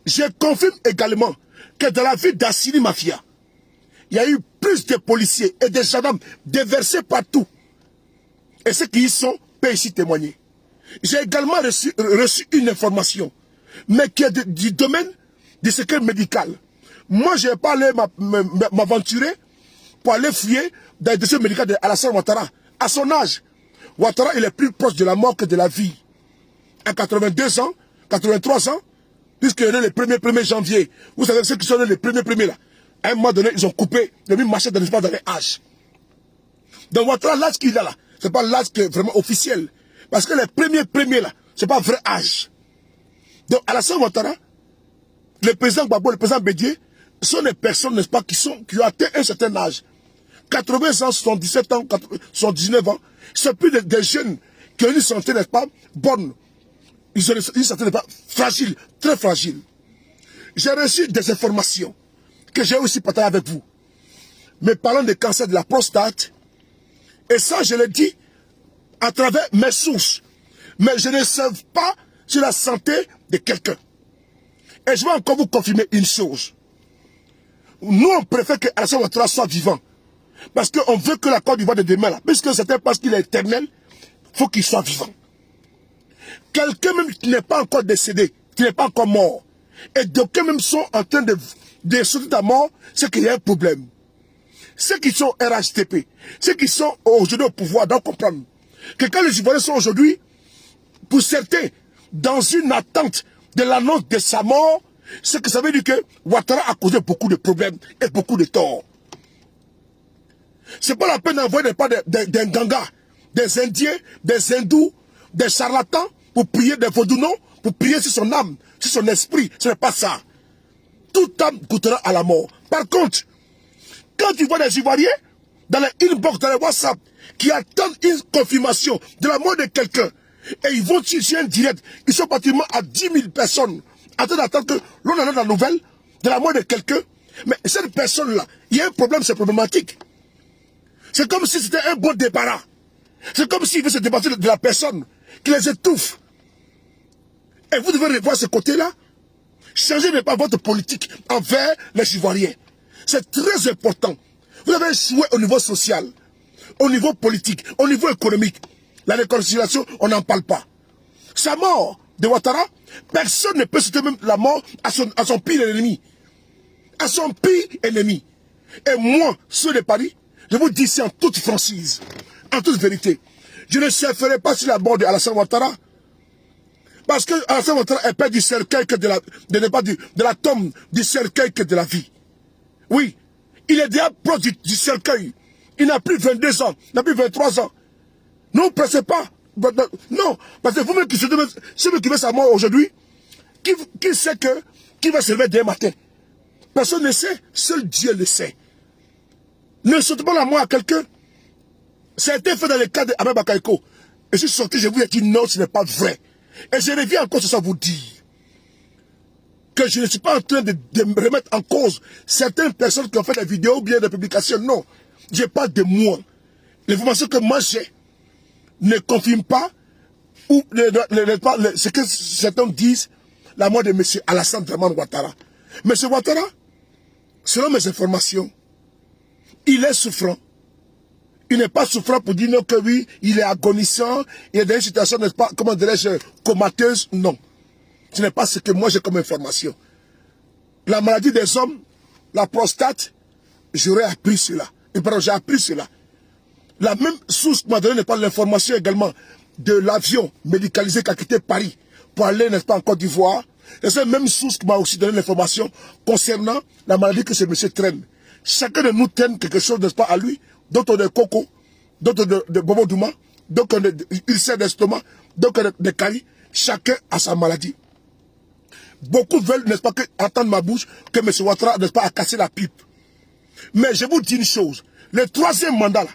Je confirme également que dans la ville d'Assini Mafia, il y a eu plus de policiers et de gendarmes déversés partout. Et ceux qui y sont peuvent ici témoigner. J'ai également reçu une information, mais qui est du domaine du secret médical. Moi, je n'ai pas allé m'aventurer pour aller fouiller dans le dossier médical d'Alassane Ouattara. À son âge, Ouattara, il est plus proche de la mort que de la vie. À 82 ans, 83 ans, puisqu'il est né le 1er janvier. Vous savez, ceux qui sont nés le 1er là, à un moment donné, ils ont coupé, ils ont mis machette dans l'espace dans les âges. Donc Ouattara, l'âge qu'il a là, ce n'est pas l'âge qui est vraiment officiel. Parce que les premiers là, ce n'est pas vrai âge. Donc Alassane Ouattara, le président Gbagbo, le président Bédié, sont des personnes, n'est-ce pas, qui ont atteint un certain âge. 80 ans, 77 ans, 79 ans, c'est plus des jeunes qui ont une santé, n'est-ce pas, bonne. Ils ont une santé, n'est-ce pas, fragile, très fragile. J'ai reçu des informations que j'ai aussi partagées avec vous. me parlant de cancer de la prostate. Et ça, je le dis à travers mes sources. Mais je ne sais pas sur la santé de quelqu'un. Et je vais encore vous confirmer une chose. Nous, on préfère que Alassane Ouattara soit vivant. Parce qu'on veut que la Côte d'Ivoire de demain, là, puisque c'était parce qu'il est éternel, il faut qu'il soit vivant. Quelqu'un même qui n'est pas encore décédé, qui n'est pas encore mort, et d'aucuns même sont en train de sauter à mort, c'est qu'il y a un problème. Ceux qui sont RHTP, ceux qui sont aujourd'hui au pouvoir, doivent comprendre que quand les Ivoiriens sont aujourd'hui, pour certains, dans une attente de l'annonce de sa mort, c'est que ça veut dire que Ouattara a causé beaucoup de problèmes et beaucoup de torts. C'est pas la peine d'envoyer des gangas, des Indiens, des hindous, des charlatans pour prier des vaudounos, pour prier sur son âme, sur son esprit. Ce n'est pas ça. Toute âme goûtera à la mort. Par contre, quand tu vois des Ivoiriens dans les inbox, dans les WhatsApp, qui attendent une confirmation de la mort de quelqu'un, et ils vont sur un direct, ils sont pratiquement à 10 000 personnes, en train d'attendre que l'on en a la nouvelle de la mort de quelqu'un. Mais cette personne-là, il y a un problème, c'est problématique. C'est comme si c'était un bon débarras. C'est comme s'il veut se débarrasser de la personne qui les étouffe. Et vous devez revoir ce côté-là. Changez n'est pas votre politique envers les Ivoiriens. C'est très important. Vous avez échoué au niveau social, au niveau politique, au niveau économique. La réconciliation, on n'en parle pas. Sa mort de Ouattara, personne ne peut souhaiter même la mort à son pire ennemi. À son pire ennemi. Et moi, ceux de Paris, je vous dis c'est en toute franchise, en toute vérité. Je ne surferai pas sur la mort de Alassane Ouattara. Parce que Alassane Ouattara est père du cercueil que de la tombe, du cercueil que de la vie. Oui, il est déjà proche du cercueil. Il n'a plus 22 ans, il n'a plus 23 ans. Ne vous pressez pas. Non, parce que vous-même qui celui qui veut sa mort aujourd'hui, qui sait qui va se lever demain matin? Personne ne sait, seul Dieu le sait. Ne sautez pas la mort à quelqu'un. Ça a été fait dans le cas d'Ahmed Bakayoko. Et je suis sorti, je vous ai dit non, ce n'est pas vrai. Et je reviens encore sur ça vous dire que je ne suis pas en train de me remettre en cause certaines personnes qui ont fait des vidéos ou bien des publications. Non, je parle de moi. L'information que moi j'ai ne confirme pas ou ce que certains disent la mort de M. Alassane Dramane Ouattara. M. Ouattara, selon mes informations, il est souffrant. Il n'est pas souffrant pour dire non que oui, il est agonisant, il est dans une situation, n'est-ce pas, comment dirais-je, comateuse. Non. Ce n'est pas ce que moi j'ai comme information. La maladie des hommes, la prostate, j'aurais appris cela. Et pardon, j'ai appris cela. La même source m'a donné, n'est pas l'information également de l'avion médicalisé qui a quitté Paris pour aller, n'est-ce pas, en Côte d'Ivoire. Et c'est la même source qui m'a aussi donné l'information concernant la maladie que ce monsieur traîne. Chacun de nous traîne quelque chose, n'est-ce pas, à lui. D'autres de coco, d'autres de bobo douma, d'autres de ulcère d'estomac, d'autres de carie. Chacun a sa maladie. Beaucoup veulent, n'est-ce pas, entendre ma bouche que M. Ouattara, n'est-ce pas, a cassé la pipe. Mais je vous dis une chose. Le troisième mandat, là,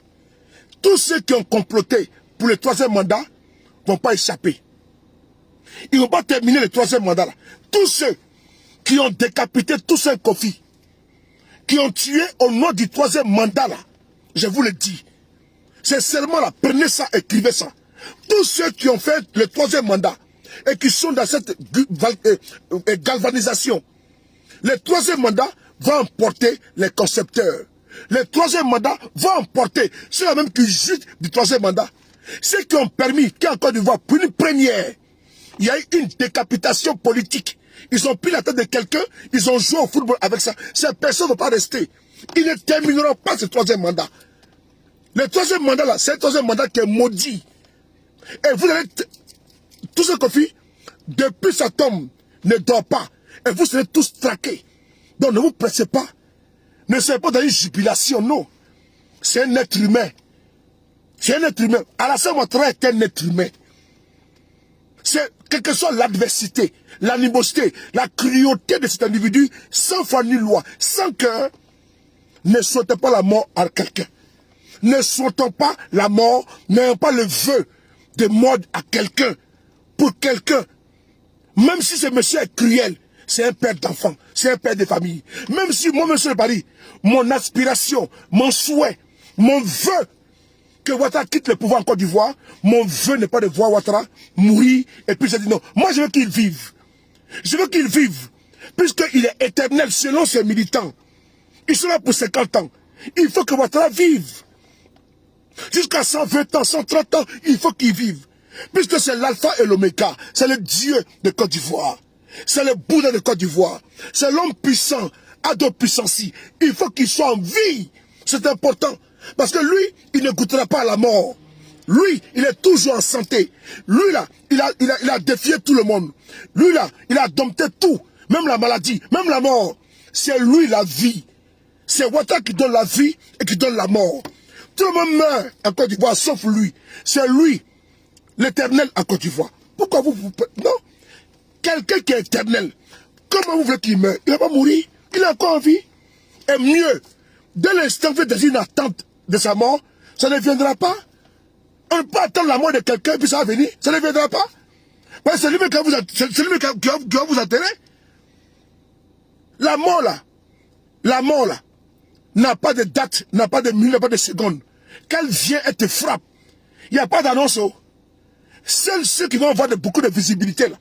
tous ceux qui ont comploté pour le troisième mandat ne vont pas échapper. Ils ne vont pas terminer le troisième mandat, là. Tous ceux qui ont décapité tous un Kofi, qui ont tué au nom du troisième mandat, là, je vous le dis, c'est seulement là, prenez ça, écrivez ça. Tous ceux qui ont fait le troisième mandat et qui sont dans cette galvanisation, le troisième mandat va emporter les concepteurs. Le troisième mandat va emporter ceux-là même qui jutent du troisième mandat. Ceux qui ont permis qu'en Côte d'Ivoire, pour une première, il y a eu une décapitation politique. Ils ont pris la tête de quelqu'un, ils ont joué au football avec ça. Ces personnes ne vont pas rester. Ils ne termineront pas ce troisième mandat. Le troisième mandat là, c'est un troisième mandat qui est maudit. Et vous allez, tout ce qu'on fait, depuis sa tombe, ne dort pas. Et vous serez tous traqués. Donc ne vous pressez pas. Ne soyez pas dans une jubilation, non. C'est un être humain. C'est un être humain. Alassane Ouattara est un être humain. C'est quelle que soit l'adversité, l'animosité, la cruauté de cet individu, sans foi ni loi, sans cœur, ne souhaitez pas la mort à quelqu'un. Ne souhaitons pas la mort, n'ayons pas le vœu de mort à quelqu'un, pour quelqu'un. Même si ce monsieur est cruel, c'est un père d'enfants, c'est un père de famille. Même si moi, monsieur le Paris, mon aspiration, mon souhait, mon vœu, que Ouattara quitte le pouvoir en Côte d'Ivoire, mon vœu n'est pas de voir Ouattara mourir, et puis j'ai dit non. Moi, je veux qu'il vive. Je veux qu'il vive, puisqu'il est éternel selon ses militants. Il sera pour 50 ans. Il faut que Ouattara vive. Jusqu'à 120 ans, 130 ans, il faut qu'il vive. Puisque c'est l'alpha et l'oméga. C'est le Dieu de Côte d'Ivoire. C'est le Bouddha de Côte d'Ivoire. C'est l'homme puissant, Ado Puissancy. Il faut qu'il soit en vie. C'est important. Parce que lui, il ne goûtera pas à la mort. Lui, il est toujours en santé. Lui, là, il a défié tout le monde. Lui, là, il a dompté tout. Même la maladie, même la mort. C'est lui la vie. C'est Ouattara qui donne la vie et qui donne la mort. Tout le monde meurt en Côte d'Ivoire, sauf lui. C'est lui, l'éternel en Côte d'Ivoire. Pourquoi vous... Non. Quelqu'un qui est éternel, comment vous voulez qu'il meure? Il ne va pas mourir. Il est encore en vie. Et mieux, dès l'instant que vous êtes dans une attente de sa mort, ça ne viendra pas. On ne peut pas attendre la mort de quelqu'un et puis ça va venir. Ça ne viendra pas. Parce que c'est lui qui va vous enterrer. La mort là, n'a pas de date, n'a pas de minute, n'a pas de seconde. Qu'elle vient, elle te frappe. Il n'y a pas d'annonce. Seuls ceux qui vont avoir beaucoup de visibilité, là,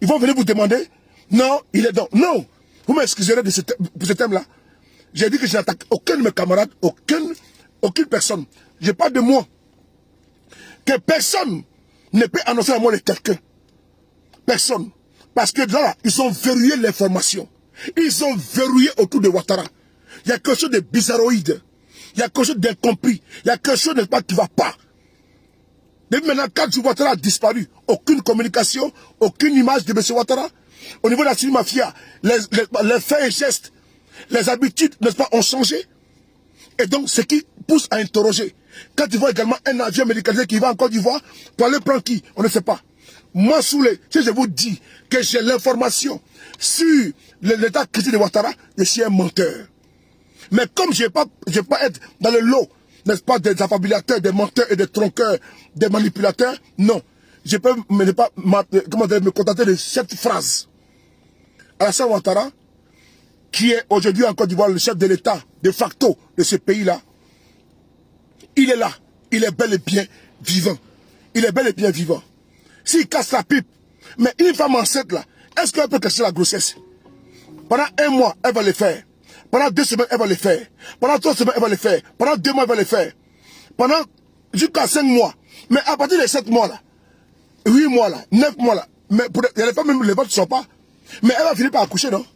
ils vont venir vous demander, non, il est donc. Non, vous m'excuserez pour ce thème-là. J'ai dit que je n'attaque aucun de mes camarades, aucune personne. Je parle de moi. Que personne ne peut annoncer la mort de quelqu'un. Personne. Parce que là, ils ont verrouillé l'information. Ils ont verrouillé autour de Ouattara. Il y a quelque chose de bizarroïde. Il y a quelque chose d'incompris. Il y a quelque chose de pas qui ne va pas. Depuis maintenant, 4 jours, Ouattara a disparu. Aucune communication, aucune image de M. Ouattara. Au niveau de la cellule mafia, les faits et gestes, les habitudes, n'est-ce pas, ont changé. Et donc, ce qui pousse à interroger. Quand tu vois également un avion médicalisé qui va en Côte d'Ivoire, pour aller prendre qui? On ne sait pas. Moi, si je vous dis que j'ai l'information sur l'état critique de Ouattara, je suis un menteur. Mais comme je ne vais pas être dans le lot, n'est-ce pas, des affabulateurs, des menteurs et des tronqueurs, des manipulateurs, non. Je peux me contenter de cette phrase. Alassane Ouattara, qui est aujourd'hui en Côte d'Ivoire le chef de l'État, de facto, de ce pays-là, il est là. Il est bel et bien vivant. Il est bel et bien vivant. S'il casse la pipe, mais une femme enceinte là, est-ce qu'elle peut cacher la grossesse? Pendant 1 mois, elle va le faire. Pendant 2 semaines, elle va le faire. Pendant 3 semaines, elle va le faire. Pendant 2 mois, elle va le faire. Pendant jusqu'à 5 mois. Mais à partir de 7 mois là, 8 mois là, 9 mois là, mais pour les femmes même les votes ne sont pas. Mais elle va finir par accoucher, non?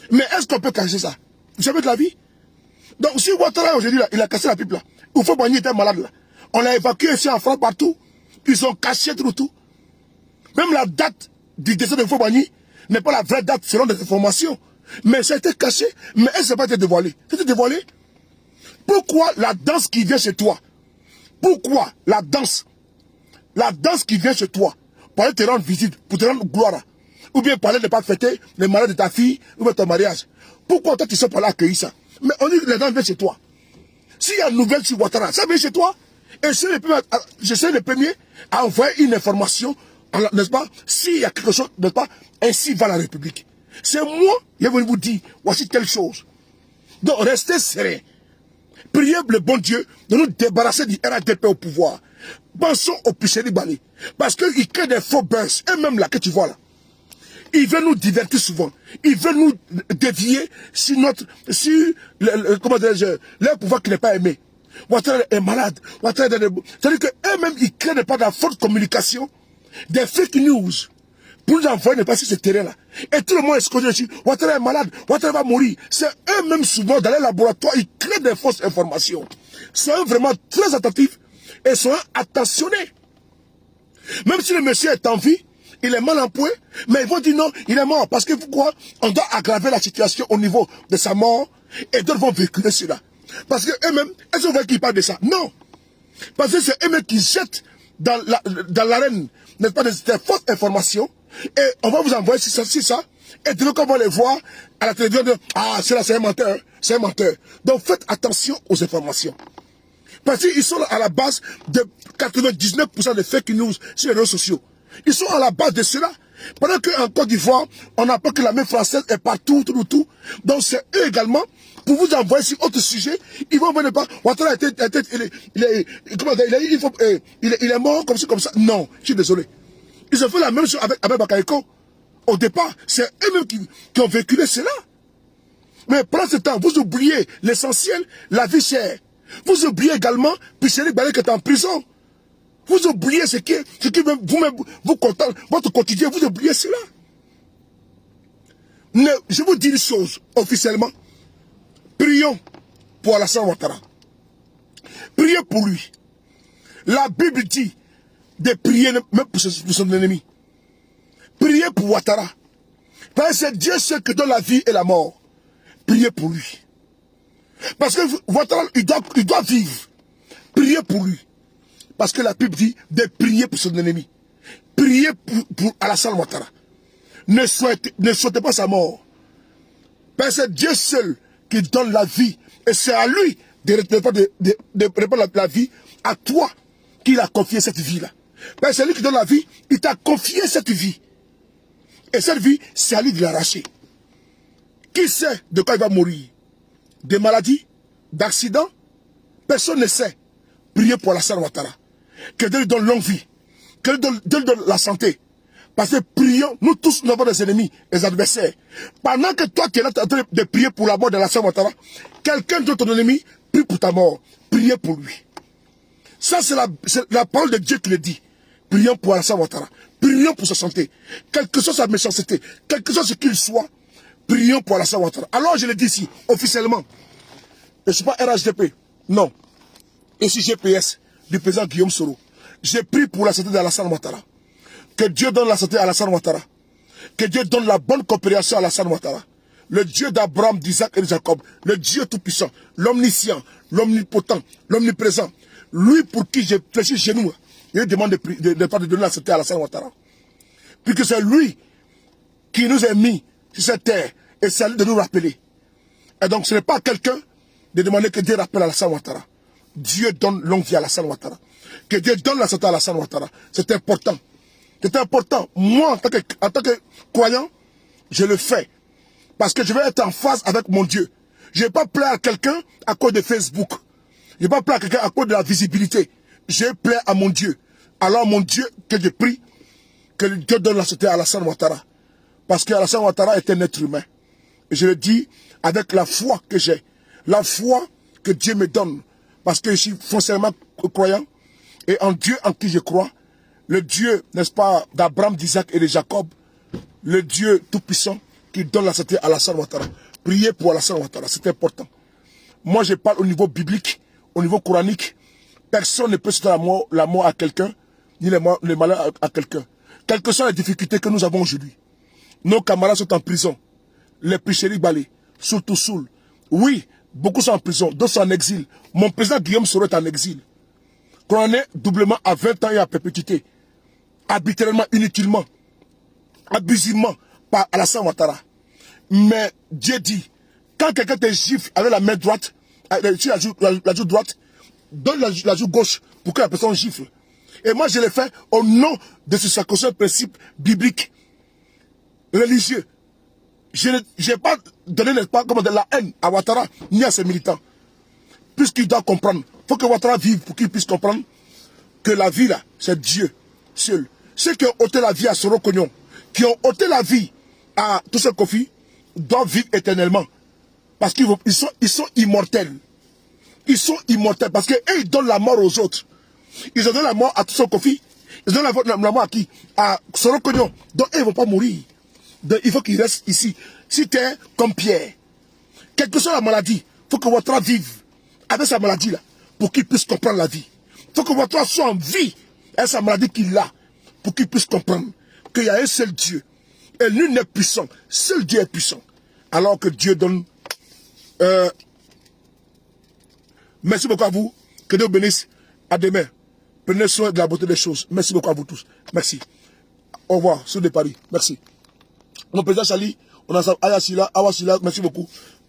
Mais est-ce qu'on peut cacher ça? Jamais de la vie. Donc si Ouattara aujourd'hui là, il a cassé la pipe là, Houphouët-Boigny était malade là. On l'a évacué ici en France partout. Ils ont caché tout. Même la date du décès de Houphouët-Boigny n'est pas la vraie date selon des informations. Mais ça a été caché, mais elle ne s'est pas été dévoilée. C'était dévoilé. Pourquoi la danse qui vient chez toi? Pourquoi la danse qui vient chez toi pour aller te rendre visite, pour te rendre gloire, ou bien pour aller ne pas fêter les mariages de ta fille, ou bien ton mariage? Pourquoi toi tu ne sais pas là accueillir ça? Mais on dit que les gens viennent chez toi. S'il y a une nouvelle sur Ouattara, ça vient chez toi. Et je suis le premier à envoyer une information, n'est-ce pas? S'il y a quelque chose, n'est-ce pas? Ainsi va la République. C'est moi qui vais vous dire, voici telle chose. Donc restez serein. Priez le bon Dieu de nous débarrasser du RADP au pouvoir. Pensons au Picheri Bali. Parce qu'il crée des faux buzz. Et même là que tu vois là. Il veut nous divertir souvent. Il veut nous dévier sur comment dirais-je, leur pouvoir qui n'est pas aimé. Ouattara est malade. C'est-à-dire qu'eux-mêmes, ils créent pas de la forte communication, des fake news, pour nous envoyer ne pas sur ce terrain-là. Et tout le monde est scotché dessus. Ouattara est malade. Ouattara va mourir. C'est eux-mêmes souvent dans les laboratoires, ils créent des fausses informations. Soyez vraiment très attentifs et soyez attentionnés. Même si le monsieur est en vie, il est mal en point, mais ils vont dire non, il est mort. Parce que pourquoi? On doit aggraver la situation au niveau de sa mort et d'autres vont véhiculer cela. Parce que eux-mêmes, est-ce qu'on veut qu'ils parlent de ça? Non. Parce que c'est eux-mêmes qui jettent dans l'arène, n'est-ce pas, des fausses informations. Et on va vous envoyer ça. Et dès qu'on va les voir à la télévision, ah, c'est un menteur, c'est un menteur. Donc faites attention aux informations. Parce qu'ils sont à la base de 99% des fake news sur les réseaux sociaux. Ils sont à la base de cela. Pendant qu'en Côte d'Ivoire, on apprend que l'armée française est partout, tout. Donc c'est eux également, pour vous envoyer sur autre sujet, ils vont venir pas. Ouattara il est mort comme ça. Non, je suis désolé. Ils ont fait la même chose avec Abel Bakayoko. Au départ, c'est eux-mêmes qui ont véhiculé cela. Mais pendant ce temps, vous oubliez l'essentiel, la vie chère. Vous oubliez également Picheri Balé qui est en prison. Vous oubliez ce qui vous-même vous contente, votre quotidien, vous oubliez cela. Je vous dis une chose officiellement. Prions pour Alassane Ouattara. Priez pour lui. La Bible dit de prier même pour son ennemi. Priez pour Ouattara. Parce que c'est Dieu seul qui donne la vie et la mort. Priez pour lui. Parce que Ouattara, il doit vivre. Priez pour lui. Parce que la Bible dit de prier pour son ennemi. Priez pour Alassane Ouattara. Ne souhaitez pas sa mort. Parce que c'est Dieu seul qui donne la vie. Et c'est à lui de répondre la vie à toi qu'il a confié cette vie-là. Parce que c'est lui qui donne la vie, il t'a confié cette vie. Et cette vie, c'est à lui de l'arracher. Qui sait de quoi il va mourir? Des maladies? D'accidents? Personne ne sait. Priez pour Alassane Ouattara. Que Dieu lui donne longue vie. Que Dieu lui donne la santé. Parce que prions, nous tous, nous avons des ennemis, des adversaires. Pendant que toi, tu es là en train de prier pour la mort d'Alassane Ouattara, quelqu'un de ton ennemi prie pour ta mort. Priez pour lui. Ça, c'est la parole de Dieu qui le dit. Prions pour Alassane Ouattara. Prions pour sa santé. Quelle que soit sa méchanceté, quel que soit ce qu'il soit, prions pour Alassane Ouattara. Alors, je le dis ici, officiellement. Je ne suis pas RHDP. Non. Je suis GPS du président Guillaume Soro. J'ai prié pour la santé d'Alassane Ouattara. Que Dieu donne la santé à Alassane Ouattara. Que Dieu donne la bonne compréhension à Alassane Ouattara. Le Dieu d'Abraham, d'Isaac et de Jacob. Le Dieu tout-puissant. L'omniscient, l'omnipotent, l'omniprésent. Lui pour qui j'ai fléchi chez nous. Il demande de donner la santé à Alassane Ouattara. Puisque c'est lui qui nous a mis sur cette terre. Et c'est à lui de nous rappeler. Et donc ce n'est pas à quelqu'un de demander que Dieu rappelle Alassane Ouattara. Dieu donne longue vie à Alassane Ouattara. Que Dieu donne la santé à Alassane Ouattara. C'est important. C'est important. Moi, en tant que croyant, je le fais. Parce que je vais être en phase avec mon Dieu. Je ne vais pas plaire à quelqu'un à cause de Facebook. Je ne vais pas plaire à quelqu'un à cause de la visibilité. Je plaire à mon Dieu. Alors mon Dieu, que je prie, que Dieu donne la santé à Alassane Ouattara. Parce que Alassane Ouattara est un être humain. Et je le dis avec la foi que j'ai. La foi que Dieu me donne. Parce que je suis foncièrement croyant. Et en Dieu en qui je crois. Le Dieu, n'est-ce pas, d'Abraham, d'Isaac et de Jacob. Le Dieu tout-puissant qui donne la santé à Alassane Ouattara. Priez pour Alassane Ouattara, c'est important. Moi, je parle au niveau biblique, au niveau coranique. Personne ne peut souhaiter la mort à quelqu'un, ni le malheur à quelqu'un. Quelles que soient les difficultés que nous avons aujourd'hui. Nos camarades sont en prison. Les Picheri Balé, surtout Soul. Oui, beaucoup sont en prison, d'autres sont en exil. Mon président Guillaume Soro est en exil. Condamné doublement à 20 ans et à perpétuité. Arbitrairement, inutilement, abusivement par Alassane Ouattara. Mais Dieu dit, quand quelqu'un te gifle avec la main droite, sur la joue droite, donne la joue gauche pour que la personne gifle. Et moi je l'ai fait au nom de ce sacro-saint principe biblique, religieux. Je n'ai pas donné comme de la haine à Ouattara ni à ses militants. Puisqu'il doit comprendre. Il faut que Ouattara vive pour qu'il puisse comprendre que la vie là, c'est Dieu seul. Ceux qui ont ôté la vie à Soro Kognon, qui ont ôté la vie à Toussé Kofi, doivent vivre éternellement. Parce qu'ils sont immortels. Ils sont immortels parce qu'eux, ils donnent la mort aux autres. Ils ont donné la mort à Toussé Kofi. Ils donnent la mort à qui? À Soro Kognon. Donc eux, ils ne vont pas mourir. Donc, il faut qu'ils restent ici. Si tu es comme Pierre, quelle que soit la maladie, il faut que Ouattara vive avec sa maladie là, pour qu'il puisse comprendre la vie. Il faut que Ouattara soit en vie avec sa maladie qu'il a, pour qu'il puisse comprendre qu'il y a un seul Dieu. Et nul n'est puissant. Seul Dieu est puissant. Alors que Dieu donne... merci beaucoup à vous. Que Dieu vous bénisse. À demain. Prenez soin de la beauté des choses. Merci beaucoup à vous tous. Merci. Au revoir. Sud de Paris. Merci. Mon président Chali, on a Ayasila, Awasila, merci beaucoup.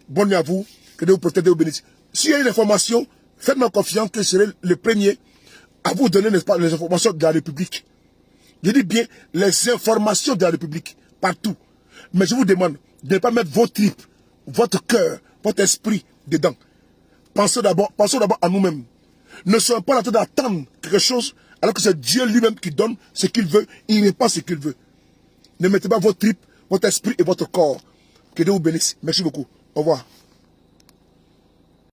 Bonne nuit à vous. Que Dieu vous protège et vous bénisse. S'il y a une information, faites-moi confiance que je serai le premier à vous donner, n'est-ce pas, les informations de la République. Je dis bien les informations de la République, partout. Mais je vous demande de ne pas mettre vos tripes, votre cœur, votre esprit dedans. Pensez d'abord à nous-mêmes. Ne soyons pas en train d'attendre quelque chose alors que c'est Dieu lui-même qui donne ce qu'il veut, il n'est pas ce qu'il veut. Ne mettez pas vos tripes, votre esprit et votre corps. Que Dieu vous bénisse. Merci beaucoup. Au revoir.